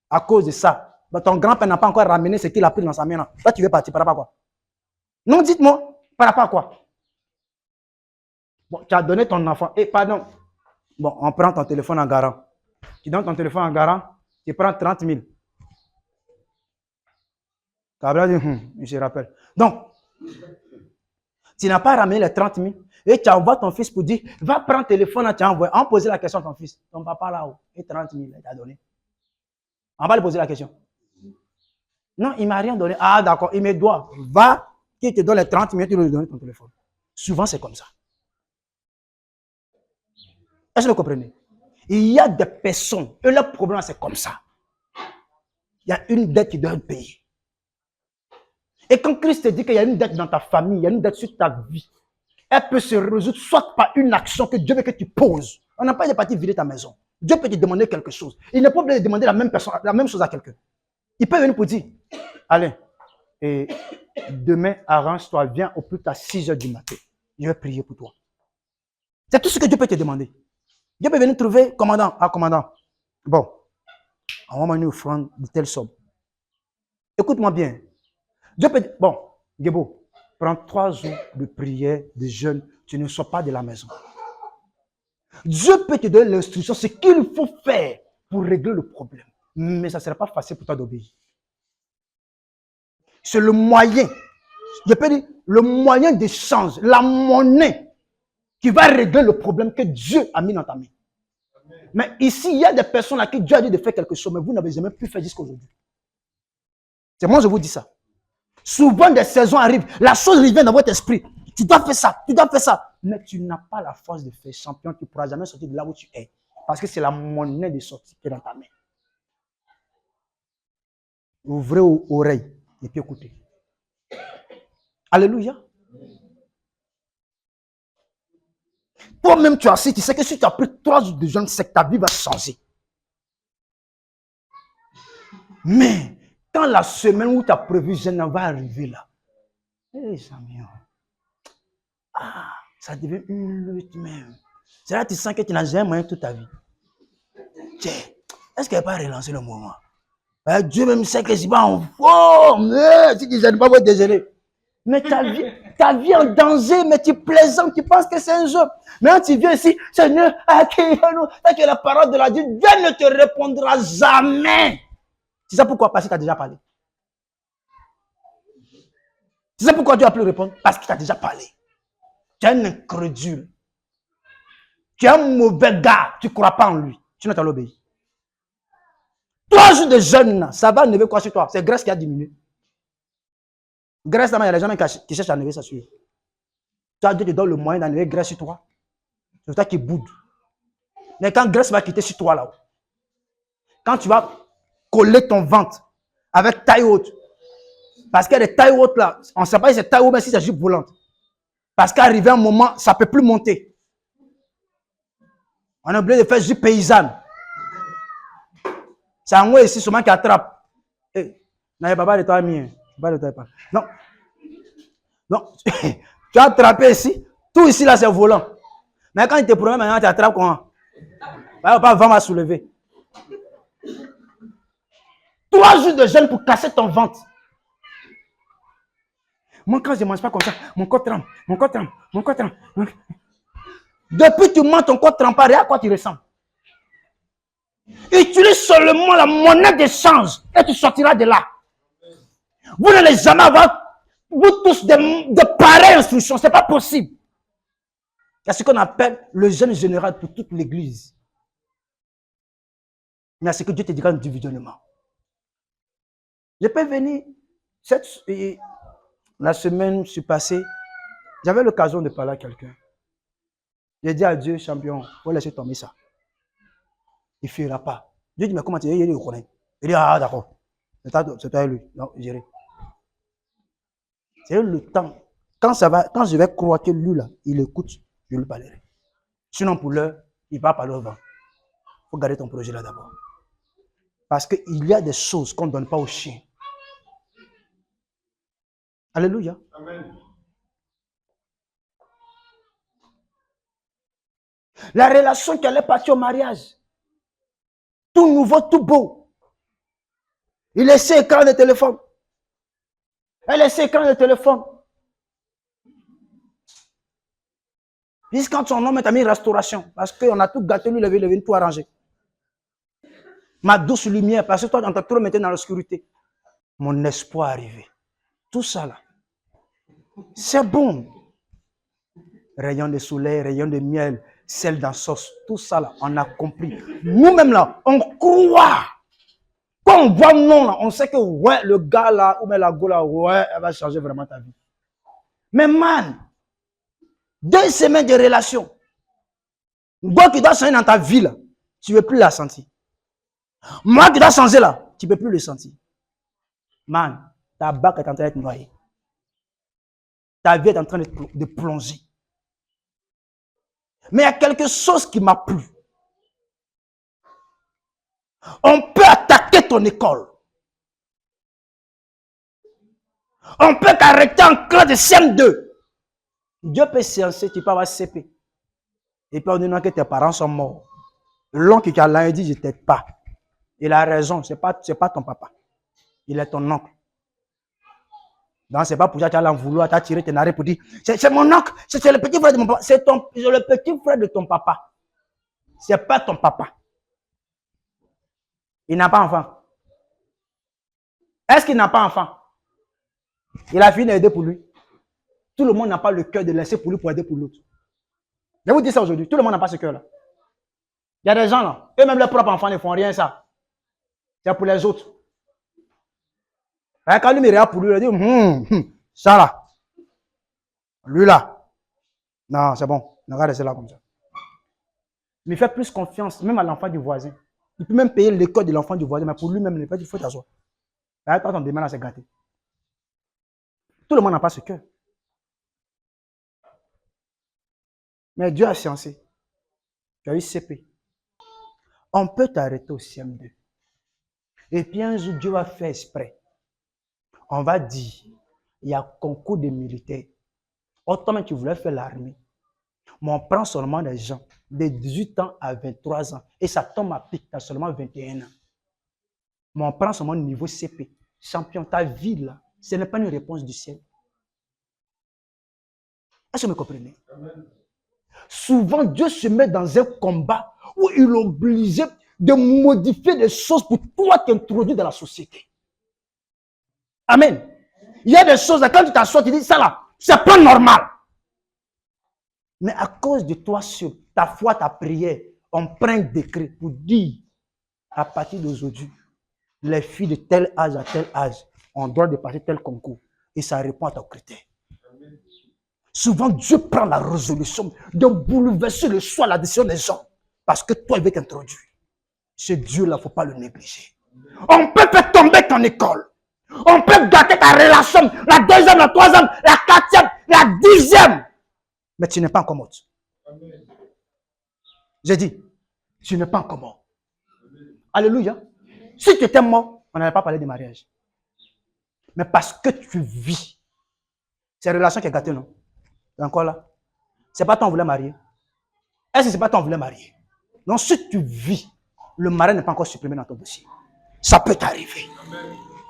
À cause de ça. Mais ton grand-père n'a pas encore ramené ce qu'il a pris dans sa main là. Là, tu veux partir par rapport à quoi? Non, dites-moi, par rapport à quoi? Bon, tu as donné ton enfant. Pardon. Bon, on prend ton téléphone en garant. Tu donnes ton téléphone en garant, tu prends 30 000. Cabra dit, je rappelle. Donc, tu n'as pas ramené les 30 000 et tu envoies ton fils pour dire, va prendre le téléphone, tu as envoyé. On posait la question à ton fils. Ton papa là-haut, et 30 000, il t'a donné. On va lui poser la question. Non, il ne m'a rien donné. Ah, d'accord, il me doit. Va, qui te donne les 30 minutes, tu lui donnes ton téléphone. Souvent, c'est comme ça. Est-ce que vous comprenez? Il y a des personnes, et leur problème, c'est comme ça. Il y a une dette qui doit être payée. Et quand Christ te dit qu'il y a une dette dans ta famille, il y a une dette sur ta vie, elle peut se résoudre soit par une action que Dieu veut que tu poses. On n'a pas de partir vider ta maison. Dieu peut te demander quelque chose. Il n'est pas obligé de demander la même chose à quelqu'un. Il peut venir pour dire, allez, et demain, arrange-toi, viens au plus tard 6 heures du matin. Je vais prier pour toi. C'est tout ce que Dieu peut te demander. Dieu peut venir trouver, commandant, commandant. Bon, on va une offrande de telle somme. Écoute-moi bien. Dieu peut dire, bon, Gebo, prends 3 jours de prière, de jeûne, tu ne sors pas de la maison. Dieu peut te donner l'instruction, ce qu'il faut faire pour régler le problème. Mais ça ne sera pas facile pour toi d'obéir. C'est le moyen, je peux dire, le moyen d'échange, la monnaie qui va régler le problème que Dieu a mis dans ta main. Mais ici, il y a des personnes à qui Dieu a dit de faire quelque chose, mais vous n'avez jamais pu faire jusqu'à aujourd'hui. C'est moi, je vous dis ça. Souvent, des saisons arrivent, la chose revient dans votre esprit. Tu dois faire ça, tu dois faire ça. Mais tu n'as pas la force de faire champion, tu ne pourras jamais sortir de là où tu es. Parce que c'est la monnaie de sortie qui est dans ta main. Ouvrez vos oreilles et puis écoutez. Alléluia. Toi-même, tu as assis, tu sais que si tu as pris 3 jours de jeûne, c'est que ta vie va changer. Mais quand la semaine où tu as prévu jeûne va arriver là, ça devient une lutte même. C'est là que tu sens que tu n'as jamais moyen toute ta vie. Tiens, est-ce qu'elle va pas relancer le moment? Dieu même sait que je suis pas en forme. Si tu ne jeûnes pas, vous déjeuner. Mais ta vie est en danger, mais tu plaisantes, tu penses que c'est un jeu. Mais quand tu viens ici, Seigneur, accueille-nous. Tant que la parole de la Dieu, Dieu ne te répondra jamais. Tu sais pourquoi? Parce qu'il t'a déjà parlé. Tu sais pourquoi Dieu a pu répondre? Parce qu'il t'a déjà parlé. Tu es un incrédule. Tu es un mauvais gars. Tu ne crois pas en lui. Tu ne t'as l'obéi. 3 jours de jeûne, ça va enlever quoi sur toi? C'est graisse qui a diminué. Graisse, il y a les gens qui cherchent à enlever ça sur eux. Dieu te donne le moyen d'enlever graisse sur toi. C'est toi qui boude. Mais quand graisse va quitter sur toi là-haut, quand tu vas coller ton ventre avec taille haute, parce qu'il y a des tailles hautes là, on ne sait pas si c'est taille haute, mais si c'est juste volante. Parce qu'arrivé un moment, ça ne peut plus monter. On est obligé de faire juste paysanne. C'est un moi ici seulement qui attrape. Non, papa de toi, mien. Non. Non. Tu as attrapé ici. Tout ici là, c'est volant. Mais quand il te promet maintenant, tu attrapes comment? Papa va me soulever. 3 jours de jeûne pour casser ton ventre. Moi, quand je ne mange pas comme ça, mon corps tremble. Depuis que tu manges ton corps trempe, à quoi tu ressembles? Utilise seulement la monnaie d'échange et tu sortiras de là. Vous n'allez jamais avoir, vous tous, de pareilles instructions. Ce n'est pas possible. Il y a ce qu'on appelle le jeûne général pour toute l'église. Il y a ce que Dieu te dira individuellement. Je peux venir, la semaine passée, j'avais l'occasion de parler à quelqu'un. J'ai dit à Dieu, champion, il faut laisser tomber ça. Il ne fera pas. Dieu dit, mais comment tu es? Il dit, ah d'accord. C'est toi et lui. Non, j'irai. C'est le temps. Quand je vais croire que lui, là, il écoute, je lui parlerai. Sinon, pour l'heure, il va parler au vent. Il faut garder ton projet là d'abord. Parce qu'il y a des choses qu'on ne donne pas aux chiens. Alléluia. Amen. La relation qui allait partir au mariage. Tout nouveau, tout beau. Il laissait écran de téléphone. Elle laissait écran de téléphone. Jusqu'à quand son homme est mis restauration. Parce qu'on a tout gâté, lui, il est venu tout arranger. Ma douce lumière, parce que toi, on t'a trop mis dans l'obscurité. Mon espoir arrivé. Tout ça là. C'est bon. Rayon de soleil, rayon de miel, sel dans sauce. Tout ça là, on a compris. Nous-mêmes là, on croit Quand on voit non, là, on sait que ouais, le gars là, ou bien la go là, ouais, elle va changer vraiment ta vie. Mais man, 2 semaines de relation, toi qui dois changer dans ta vie là, tu ne veux plus la sentir. Moi qui dois changer là, tu ne peux plus le sentir. Man, ta barque est en train d'être noyée. Ta vie est en train de plonger. Mais il y a quelque chose qui m'a plu. On peut attaquer ton école. On peut t'arrêter en classe de CM2. Dieu peut séancer, tu peux avoir CP. Et puis on dit que tes parents sont morts. L'oncle qui a là, il dit, je ne t'aide pas. Il a raison, ce n'est pas ton papa. Il est ton oncle. Donc, ce n'est pas pour ça que tu as vouloir, tu as tiré tes narines pour dire, c'est mon oncle, c'est le petit frère de mon papa. C'est le petit frère de ton papa. Ce n'est pas ton papa. Il n'a pas enfant. Est-ce qu'il n'a pas enfant? Il a fini d'aider pour lui. Tout le monde n'a pas le cœur de laisser pour lui pour aider pour l'autre. Je vous dis ça aujourd'hui. Tout le monde n'a pas ce cœur-là. Il y a des gens là, eux-mêmes leurs propres enfants ne font rien ça. C'est pour les autres. Quand lui me regarde pour lui, il dit, ça là. Lui là. Non, c'est bon. On va rester là comme ça. Mais il fait plus confiance, même à l'enfant du voisin. Il peut même payer l'école de l'enfant du voisin, mais pour lui-même, il faut t'asseoir. Quand on demande, c'est gâté. Tout le monde n'a pas ce cœur. Mais Dieu a sciencé. Tu as eu CP. On peut t'arrêter au CM2. Et puis un jour, Dieu va faire exprès. On va dire, il y a concours de militaires. Autant tu voulais faire l'armée. Mais on prend seulement des gens de 18 ans à 23 ans. Et ça tombe à pic, tu as seulement 21 ans. Mais on prend seulement le niveau CP. Champion, ta vie là, ce n'est pas une réponse du ciel. Est-ce que vous me comprenez? Amen. Souvent, Dieu se met dans un combat où il est obligé de modifier des choses pour toi t'introduire dans la société. Amen. Il y a des choses, là, quand tu t'assois, tu dis ça là, c'est pas normal. Mais à cause de toi, sur ta foi, ta prière, on prend un décret pour dire, à partir d'aujourd'hui, les filles de tel âge à tel âge, on doit dépasser tel concours. Et ça répond à ton critère. Souvent, Dieu prend la résolution de bouleverser le choix, la décision des gens. Parce que toi, il veut t'introduire. Ce Dieu-là, il ne faut pas le négliger. On peut faire tomber ton école. On peut gâter ta relation, la 2e, la 3e, la 4e, la 10e. Mais tu n'es pas encore mort. J'ai dit, tu n'es pas encore mort. Alléluia. Si tu étais mort, on n'allait pas parler de mariage. Mais parce que tu vis, c'est la relation qui est gâtée, non? Tu es encore là? C'est pas toi qui voulais marier. Est-ce que c'est pas toi qui voulais marier? Donc si tu vis, le mari n'est pas encore supprimé dans ton dossier. Ça peut t'arriver.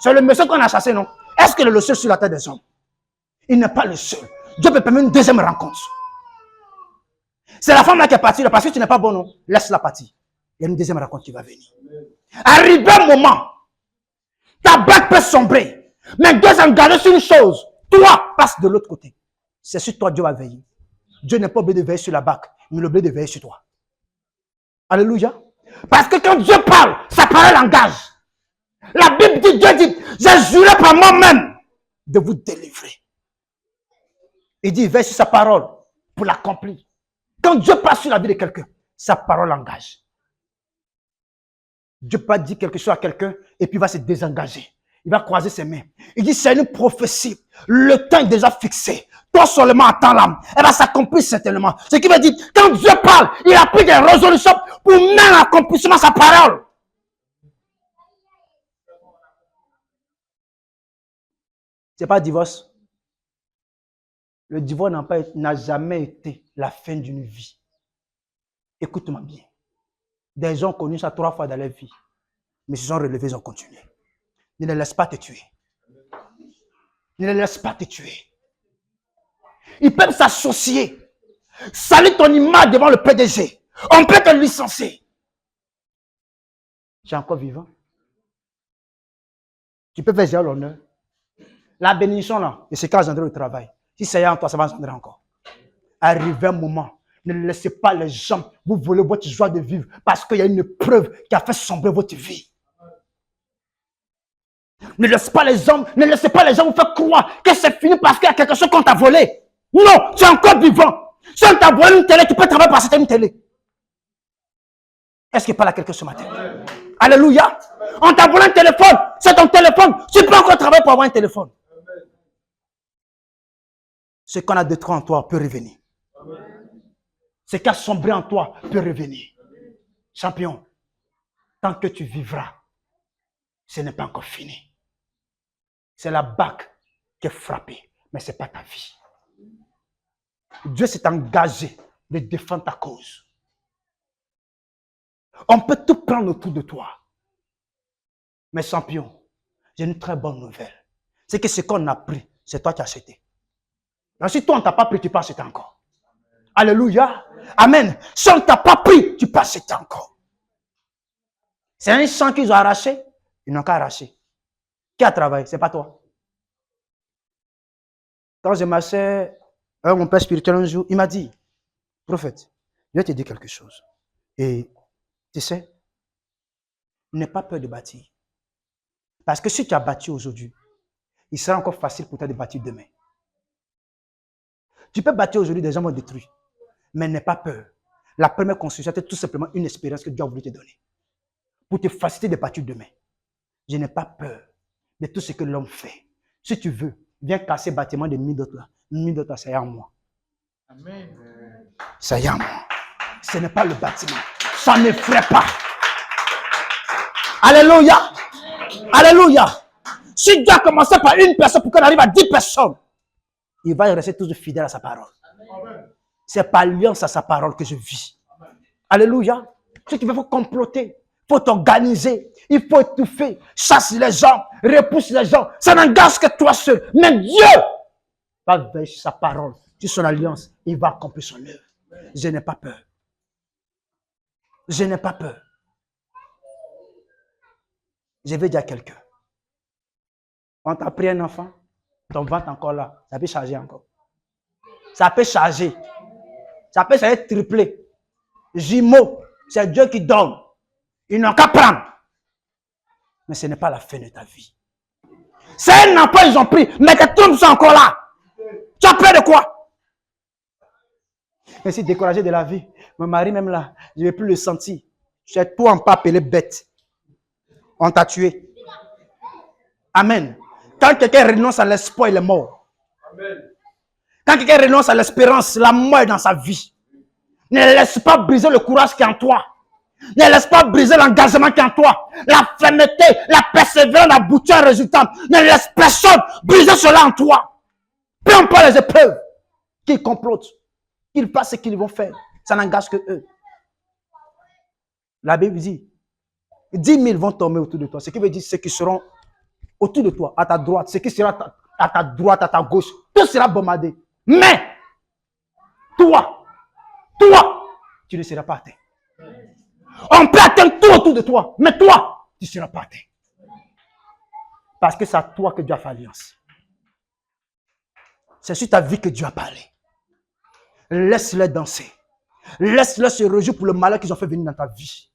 C'est le monsieur qu'on a chassé, non? Est-ce qu'il est le seul sur la terre des hommes? Il n'est pas le seul. Dieu peut permettre une deuxième rencontre. C'est la femme là qui est partie, là, parce que tu n'es pas bon, non? Laisse-la partir. Il y a une deuxième rencontre qui va venir. Arrivé un moment, ta bague peut sombrer. Mais Dieu s'est engagé sur une chose. Toi, passe de l'autre côté. C'est sur toi Dieu va veiller. Dieu n'est pas obligé de veiller sur la bague, mais il est obligé de veiller sur toi. Alléluia. Parce que quand Dieu parle, sa parole engage. La Bible dit, Dieu dit, j'ai juré par moi-même de vous délivrer. Il dit, veille sur sa parole pour l'accomplir. Quand Dieu passe sur la vie de quelqu'un, sa parole engage. Dieu peut pas dire quelque chose à quelqu'un et puis il va se désengager. Il va croiser ses mains. Il dit, c'est une prophétie. Le temps est déjà fixé. Toi seulement attends l'âme. Elle va s'accomplir certainement. Ce qui veut dire, quand Dieu parle, il a pris des résolutions pour mener à l'accomplissement sa parole. C'est pas divorce. Le divorce n'a jamais été la fin d'une vie. Écoute-moi bien. Des gens ont connu ça 3 fois dans leur vie. Mais ils se sont relevés, ils ont continué. Ne les laisse pas te tuer. Ne les laisse pas te tuer. Ils peuvent s'associer. Salir ton image devant le PDG. On peut te licencier. Tu es encore vivant. Tu peux faire gérer l'honneur. La bénédiction là, et c'est qu'engendrer le travail. Si c'est en toi, ça va engendrer encore. Arrivé un moment, ne laissez pas les gens vous voler votre joie de vivre parce qu'il y a une preuve qui a fait sombrer votre vie. Ne laissez pas les hommes vous faire croire que c'est fini parce qu'il y a quelque chose qu'on t'a volé. Non, tu es encore vivant. Si on t'a volé une télé, tu peux travailler par cette télé. Est-ce qu'il parle à quelqu'un ce matin? Amen. Alléluia. On t'a volé un téléphone. C'est ton téléphone. Tu peux encore travailler pour avoir un téléphone. Amen. Ce qu'on a détruit en toi peut revenir. Amen. Ce qui a sombré en toi peut revenir. Amen. Champion, tant que tu vivras, ce n'est pas encore fini. C'est la bague qui est frappée, mais ce n'est pas ta vie. Dieu s'est engagé de défendre ta cause. On peut tout prendre autour de toi. Mais champion, j'ai une très bonne nouvelle. C'est que ce qu'on a pris, c'est toi qui as acheté. Alors si toi on ne t'a pas pris, tu peux acheter encore. Alléluia. Amen. Si on ne t'a pas pris, tu peux acheter encore. C'est un champ qu'ils ont arraché, ils n'ont qu'à arracher. Qui a travaillé? Ce n'est pas toi. Quand je marchais avec mon père spirituel un jour, il m'a dit, prophète, je vais te dire quelque chose. Et tu sais, n'aie pas peur de bâtir. Parce que si tu as bâti aujourd'hui, il sera encore facile pour toi de bâtir demain. Tu peux bâtir aujourd'hui, des gens vont détruire. Mais n'aie pas peur. La première construction, c'est tout simplement une expérience que Dieu a voulu te donner. Pour te faciliter de bâtir demain. Je n'ai pas peur de tout ce que l'homme fait. Si tu veux, viens casser le bâtiment de 1000 autres là. 1000 autres, ça y est en moi. Amen. Ça y est en moi. Ce n'est pas le bâtiment. Ça ne ferait pas. Alléluia. Alléluia. Si Dieu a commencé par une personne pour qu'on arrive à 10 personnes, il va rester toujours fidèle à sa parole. C'est par alliance à sa parole que je vis. Alléluia. Ce qui veut, il faut comploter. Il faut t'organiser. Il faut étouffer. Chasse les gens. Repousse les gens. Ça n'engage que toi seul. Mais Dieu va veiller sur sa parole, sur son alliance. Il va accomplir son œuvre. Je n'ai pas peur. Je n'ai pas peur. Je vais dire à quelqu'un. On t'a pris un enfant. Ton ventre encore là. Ça peut charger encore. Ça peut charger. Ça peut être triplé. Jumeaux. C'est Dieu qui donne. Ils n'ont qu'à prendre. Mais ce n'est pas la fin de ta vie. C'est un enfant, ils ont pris. Mais tes trompes sont encore là. Tu as peur de quoi? Je suis découragé de la vie. Mon mari même là, je ne vais plus le sentir. Je suis tout en pas appelé bête. On t'a tué. Amen. Quand quelqu'un renonce à l'espoir, il est mort. Amen. Quand quelqu'un renonce à l'espérance, la mort est dans sa vie. Ne laisse pas briser le courage qui est en toi. Ne laisse pas briser l'engagement qui est en toi. La fermeté, la persévérance aboutit à un résultat. Ne laisse personne briser cela en toi. Peu importe les épreuves qu'ils complotent, qu'ils fassent ce qu'ils vont faire. Ça n'engage que eux. La Bible dit, 10 000 vont tomber autour de toi. Ce qui veut dire ceux qui seront autour de toi, à ta droite, ce qui sera à ta droite, à ta gauche, tout sera bombardé. Mais, toi, tu ne seras pas atteint. On peut atteindre tout autour de toi, mais toi, tu ne seras pas atteint. Parce que c'est à toi que Dieu a fait alliance. C'est sur ta vie que Dieu a parlé. Laisse-les danser. Laisse-les se réjouir pour le malheur qu'ils ont fait venir dans ta vie.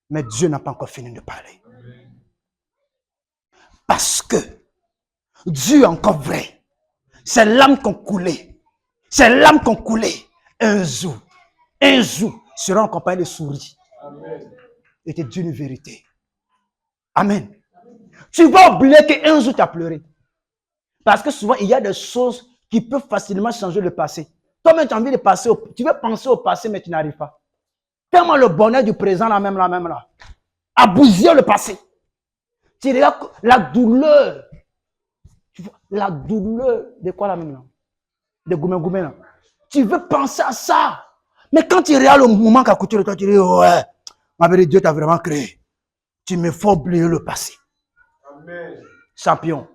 Mais Dieu n'a pas encore fini de parler. Parce que Dieu est encore vrai. C'est l'âme qu'on coulait. C'est l'âme qu'on coulait. Un jour, sera en compagnie de souris. Amen. Et te dire une vérité. Amen. Tu vas oublier qu'un jour tu as pleuré. Parce que souvent, il y a des choses qui peuvent facilement changer le passé. Toi-même, tu as envie de passer tu veux penser au passé, mais tu n'arrives pas. Tellement le bonheur du présent, là, même là, a bousillé le passé. Tu regardes la douleur. Tu vois, la douleur de quoi là même là? De goumé là. Tu veux penser à ça. Mais quand tu regardes le moment qu'à côté de toi, tu dis, ouais, ma belle, Dieu t'a vraiment créé. Tu me fais oublier le passé. Amen. Champion.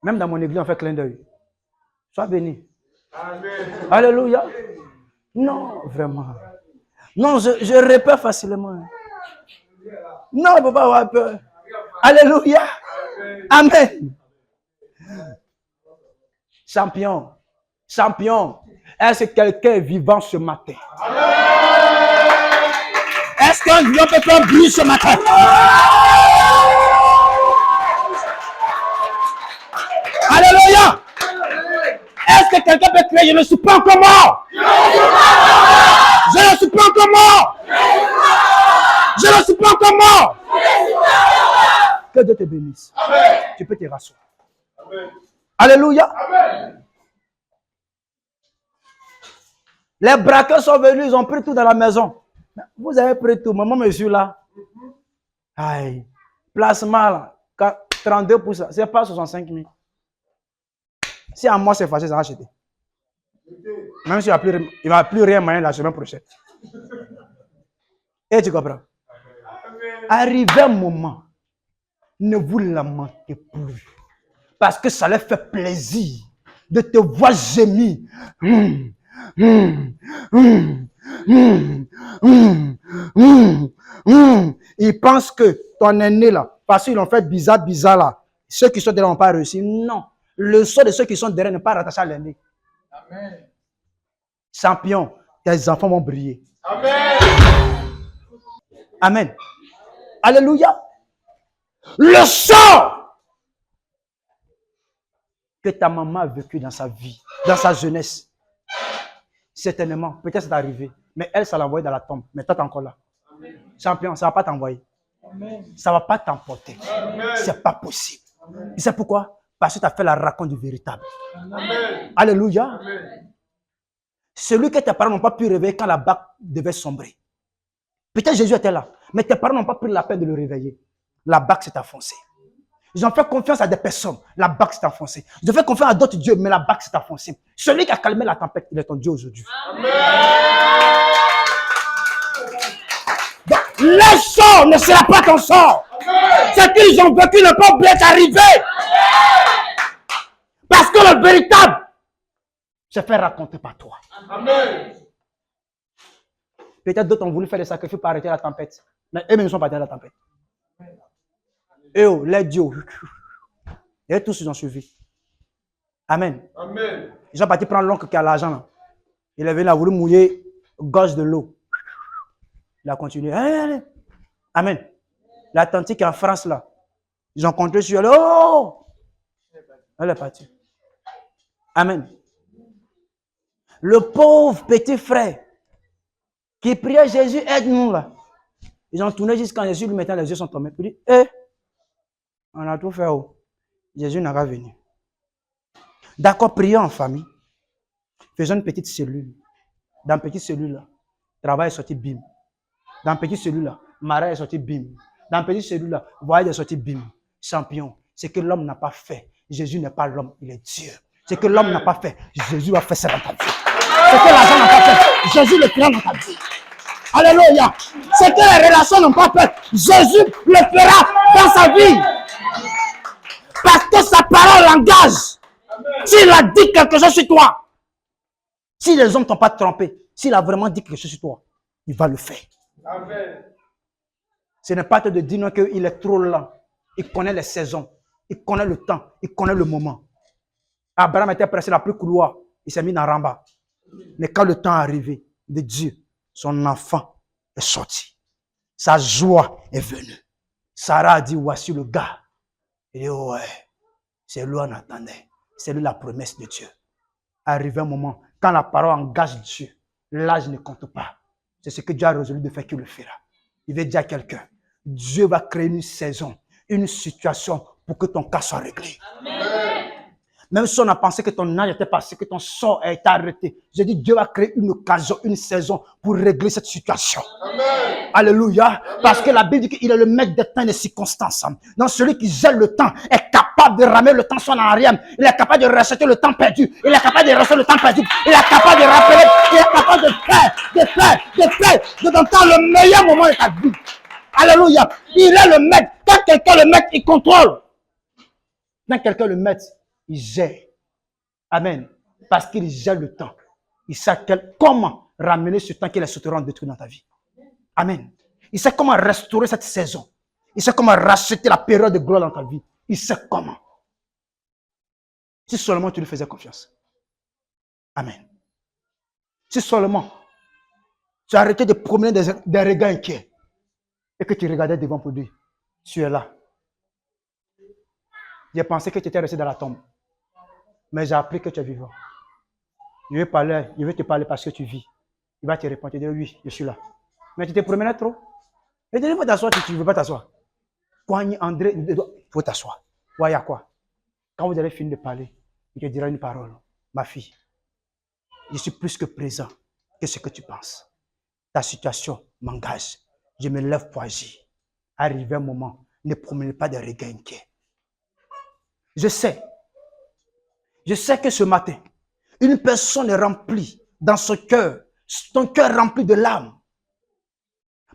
Même dans mon église, on fait clin d'œil. Sois béni. Amen. Alléluia. Non, vraiment. Non, je répète facilement. Non, il ne faut pas avoir peur. Alléluia. Amen. Champion. Est-ce que quelqu'un est vivant ce matin? Est-ce qu'un vivant peut faire bruit ce matin? Est-ce que quelqu'un peut crier, je ne suis pas encore mort? Je ne suis pas encore mort. Je ne suis pas encore mort. Que Dieu te bénisse. Amen. Tu peux te rasseoir. Amen. Alléluia. Amen. Les braqueurs sont venus, ils ont pris tout dans la maison. Vous avez pris tout, maman, monsieur là. Aïe. Placement là, 32%, c'est pas 65 000. Si à moi c'est facile, ça va acheter. Même s'il n'y a plus rien moyen la semaine prochaine. Et tu comprends? Arrivé un moment, ne vous lamentez plus. Parce que ça leur fait plaisir de te voir gémir. Ils pensent que ton aîné là, parce qu'ils l'ont fait bizarre là, ceux qui sont derrière n'ont pas réussi. Non. Le sort de ceux qui sont derrière n'est pas rattaché à l'aîné. Amen. Champion, tes enfants vont briller. Amen. Amen. Alléluia. Le sort que ta maman a vécu dans sa vie, dans sa jeunesse, certainement, peut-être c'est arrivé, mais elle, ça l'a envoyé dans la tombe. Mais toi, tu es encore là. Amen. Champion, ça ne va pas t'envoyer. Amen. Ça ne va pas t'emporter. Amen. Ce n'est pas possible. Amen. Tu sais pourquoi? Parce que tu as fait la raconte du véritable. Amen. Alléluia. Amen. Celui que tes parents n'ont pas pu réveiller quand la barque devait sombrer. Peut-être Jésus était là, mais tes parents n'ont pas pris la peine de le réveiller. La barque s'est enfoncée. Ils ont fait confiance à des personnes. La barque s'est enfoncée. Ils ont fait confiance à d'autres dieux, mais la barque s'est enfoncée. Celui qui a calmé la tempête, il est ton Dieu aujourd'hui. Le sort ne sera pas ton sort. Ce qu'ils ont vécu ne peut pas arriver. Parce que le véritable se fait raconter par toi. Amen. Peut-être d'autres ont voulu faire des sacrifices pour arrêter la tempête. Mais eux-mêmes ne sont pas dans la tempête. Et oh, les dieux. Et tous ils ont suivi. Amen. Amen. Ils sont partis prendre l'oncle qui a l'argent là. Il est venu, il a voulu mouiller gauche de l'eau. Il a continué. Allez, allez. Amen. La tante qui est en France là. Ils ont compté sur elle. Oh! Elle est partie. Amen. Le pauvre petit frère qui priait Jésus, aide-nous là. Ils ont tourné jusqu'à Jésus, lui mettant les yeux sont tombés. Il dit, on a tout fait. Oh. Jésus n'a pas venu. D'accord, prions en famille. Faisons une petite cellule. Dans une petite cellule là, travail est sorti bim. Dans une petite cellule là, mariage est sorti bim. Dans une petite cellule là, voyage est sorti bim. Champion, c'est que l'homme n'a pas fait. Jésus n'est pas l'homme, il est Dieu. C'est que l'homme n'a pas fait. Jésus va faire ça dans ta vie. C'est que l'argent n'a pas fait. Jésus le fera dans ta vie. Alléluia. C'est que les relations n'ont pas fait. Jésus le fera dans sa vie. Parce que sa parole engage. S'il a dit quelque chose sur toi, si les hommes ne t'ont pas trompé, s'il a vraiment dit quelque chose sur toi, il va le faire. Amen. Ce n'est pas de dire non qu'il est trop lent. Il connaît les saisons. Il connaît le temps. Il connaît le moment. Abraham était pressé la plus couloir. Il s'est mis dans Ramba. Mais quand le temps est arrivé de Dieu, son enfant est sorti. Sa joie est venue. Sarah a dit, voici le gars. Il dit, ouais, c'est lui on attendait. C'est lui la promesse de Dieu. Arrivé un moment, quand la parole engage Dieu, l'âge ne compte pas. C'est ce que Dieu a résolu de faire qu'il le fera. Il veut dire à quelqu'un, Dieu va créer une saison, une situation pour que ton cas soit réglé. Amen. Même si on a pensé que ton âge était passé, que ton sort a été arrêté, j'ai dit Dieu va créer une occasion, une saison pour régler cette situation. Amen. Alléluia. Amen. Parce que la Bible dit qu'il est le maître des temps et des circonstances. Donc celui qui gère le temps est capable de ramener le temps en arrière. Il est capable de racheter le temps perdu. Il est capable de racheter le temps perdu. Il est capable de rappeler. Il est capable de faire, d'entendre le meilleur moment de ta vie. Alléluia. Il est le maître. Quand quelqu'un le maître, il contrôle. Quand quelqu'un le maître, il gère. Amen. Parce qu'il gère le temps. Il sait comment ramener ce temps qu'il est souterrain détruit dans ta vie. Amen. Il sait comment restaurer cette saison. Il sait comment racheter la période de gloire dans ta vie. Il sait comment. Si seulement tu lui faisais confiance. Amen. Si seulement tu arrêtais de promener des regards inquiets et que tu regardais devant pour dire, tu es là. J'ai pensé que tu étais resté dans la tombe. Mais j'ai appris que tu es vivant. Je vais te parler parce que tu vis. Il va te répondre, tu dis oui, je suis là. Mais tu te promenais trop. Et il faut t'asseoir, tu ne veux pas t'asseoir. André, il faut t'asseoir. Ouais, il y a quoi? Quand vous allez finir de parler, il te dira une parole. Ma fille, je suis plus que présent que ce que tu penses. Ta situation m'engage. Je me lève pour agir. Arrivé un moment, ne promenez pas de regards inquiets. Je sais que ce matin, une personne est remplie dans son cœur, ton cœur rempli de larmes.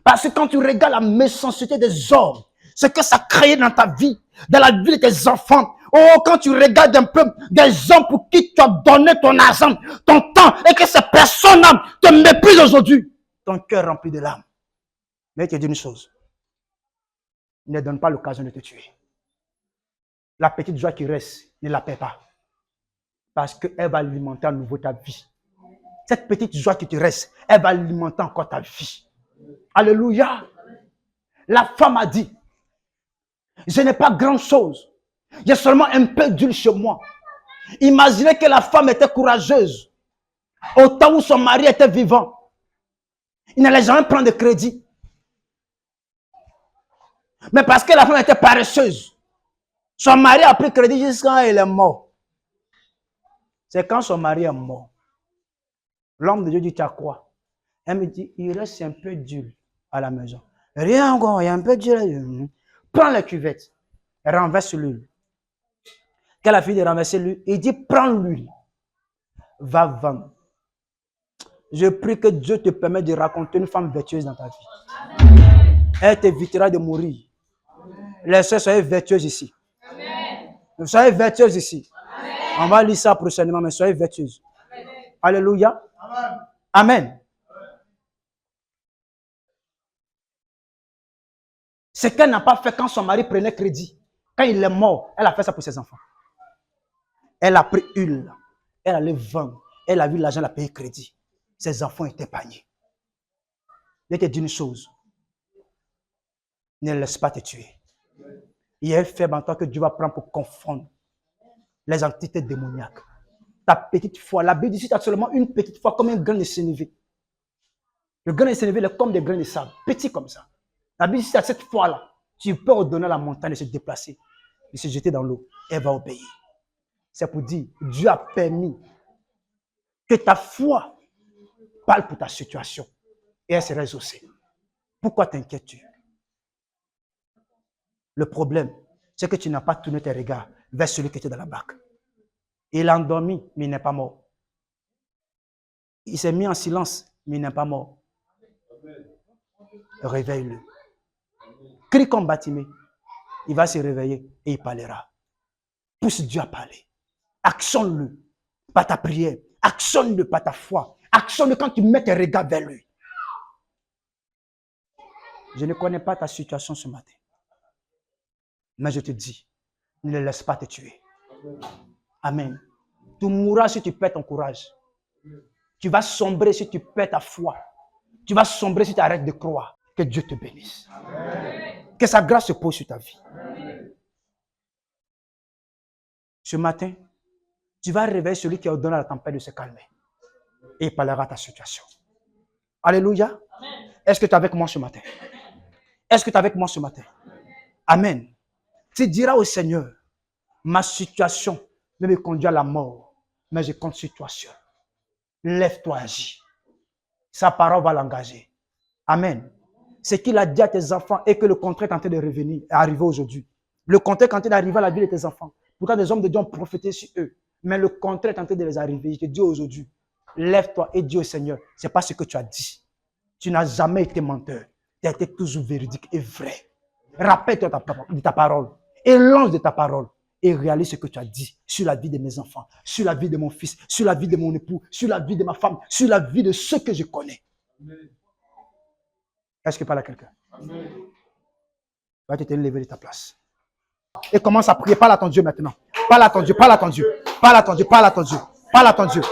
Parce que quand tu regardes la méchanceté des hommes, ce que ça crée dans ta vie, dans la vie de tes enfants, oh, quand tu regardes un peu des hommes pour qui tu as donné ton argent, ton temps, et que ces personnes te méprisent aujourd'hui, ton cœur rempli de larmes. Mais je te dis une chose, ne donne pas l'occasion de te tuer. La petite joie qui reste, ne la paie pas. Parce qu'elle va alimenter à nouveau ta vie. Cette petite joie qui te reste, elle va alimenter encore ta vie. Alléluia. La femme a dit, je n'ai pas grand chose. J'ai seulement un peu d'huile chez moi. Imaginez que la femme était courageuse. Au temps où son mari était vivant. Il n'allait jamais prendre de crédit. Mais parce que la femme était paresseuse, son mari a pris crédit jusqu'à quand il est mort. C'est quand son mari est mort. L'homme de Dieu dit, tu as quoi? Elle me dit, il reste un peu d'huile à la maison. Rien encore, il y a un peu d'huile. Prends la cuvette, renverse l'huile. Quand a fini de renverser l'huile, il dit, prends l'huile, va vendre. Je prie que Dieu te permette de raconter une femme vertueuse dans ta vie. Elle t'évitera de mourir. Les sœurs, soyez vertueuses ici. Soyez vertueuses ici. On va lire ça prochainement, mais soyez vertueuses. Alléluia. Amen. Ce qu'elle n'a pas fait quand son mari prenait crédit. Quand il est mort, elle a fait ça pour ses enfants. Elle a pris huile. Elle allait vendre. Elle a vu l'argent, elle a payé crédit. Ses enfants étaient épargnés. Je te dis une chose. Ne laisse pas te tuer. Il y a un faible en toi que Dieu va prendre pour confondre les entités démoniaques. Ta petite foi. La Bible dit que tu as seulement une petite foi comme un grain de sénévé. Le grain de sénévé est comme des grains de sable. Petit comme ça. La Bible dit que tu as cette foi-là. Tu peux ordonner à la montagne de se déplacer, de se jeter dans l'eau. Elle va obéir. C'est pour dire, Dieu a permis que ta foi parle pour ta situation. Et elle sera exaucée. Pourquoi t'inquiètes-tu? Le problème, c'est que tu n'as pas tourné tes regards vers celui qui était dans la barque. Il a endormi, mais il n'est pas mort. Il s'est mis en silence, mais il n'est pas mort. Réveille-le. Crie comme Batimée. Il va se réveiller et il parlera. Pousse Dieu à parler. Actionne-le par ta prière. Actionne-le par ta foi. Actionne-le quand tu mets tes regards vers lui. Je ne connais pas ta situation ce matin. Mais je te dis, ne laisse pas te tuer. Amen. Tu mourras si tu perds ton courage. Tu vas sombrer si tu perds ta foi. Tu vas sombrer si tu arrêtes de croire. Que Dieu te bénisse. Amen. Que sa grâce se pose sur ta vie. Amen. Ce matin, tu vas réveiller celui qui ordonne à la tempête de se calmer. Et il parlera à ta situation. Alléluia. Est-ce que tu es avec moi ce matin? Est-ce que tu es avec moi ce matin? Amen. Tu diras au Seigneur, ma situation ne me conduit à la mort, mais je compte sur toi seul. Lève-toi, agis. Sa parole va l'engager. Amen. Ce qu'il a dit à tes enfants et que le contraire est en train de revenir, est arrivé aujourd'hui. Le contraire est en train d'arriver à la vie de tes enfants. Pourquoi des hommes de Dieu ont prophété sur eux? Mais le contraire est en train de les arriver. Je te dis aujourd'hui, lève-toi et dis au Seigneur, ce n'est pas ce que tu as dit. Tu n'as jamais été menteur. Tu as été toujours véridique et vrai. Rappelle-toi de ta parole. Et lance de ta parole. Et réalise ce que tu as dit sur la vie de mes enfants, sur la vie de mon fils, sur la vie de mon époux, sur la vie de ma femme, sur la vie de ceux que je connais. Amen. Est-ce que parle à quelqu'un? Va te lever de ta place. Et commence à prier. Parle à ton Dieu maintenant. Parle à ton Dieu, parle à ton Dieu. Parle à ton Dieu, parle à ton Dieu. Parle à ton Dieu.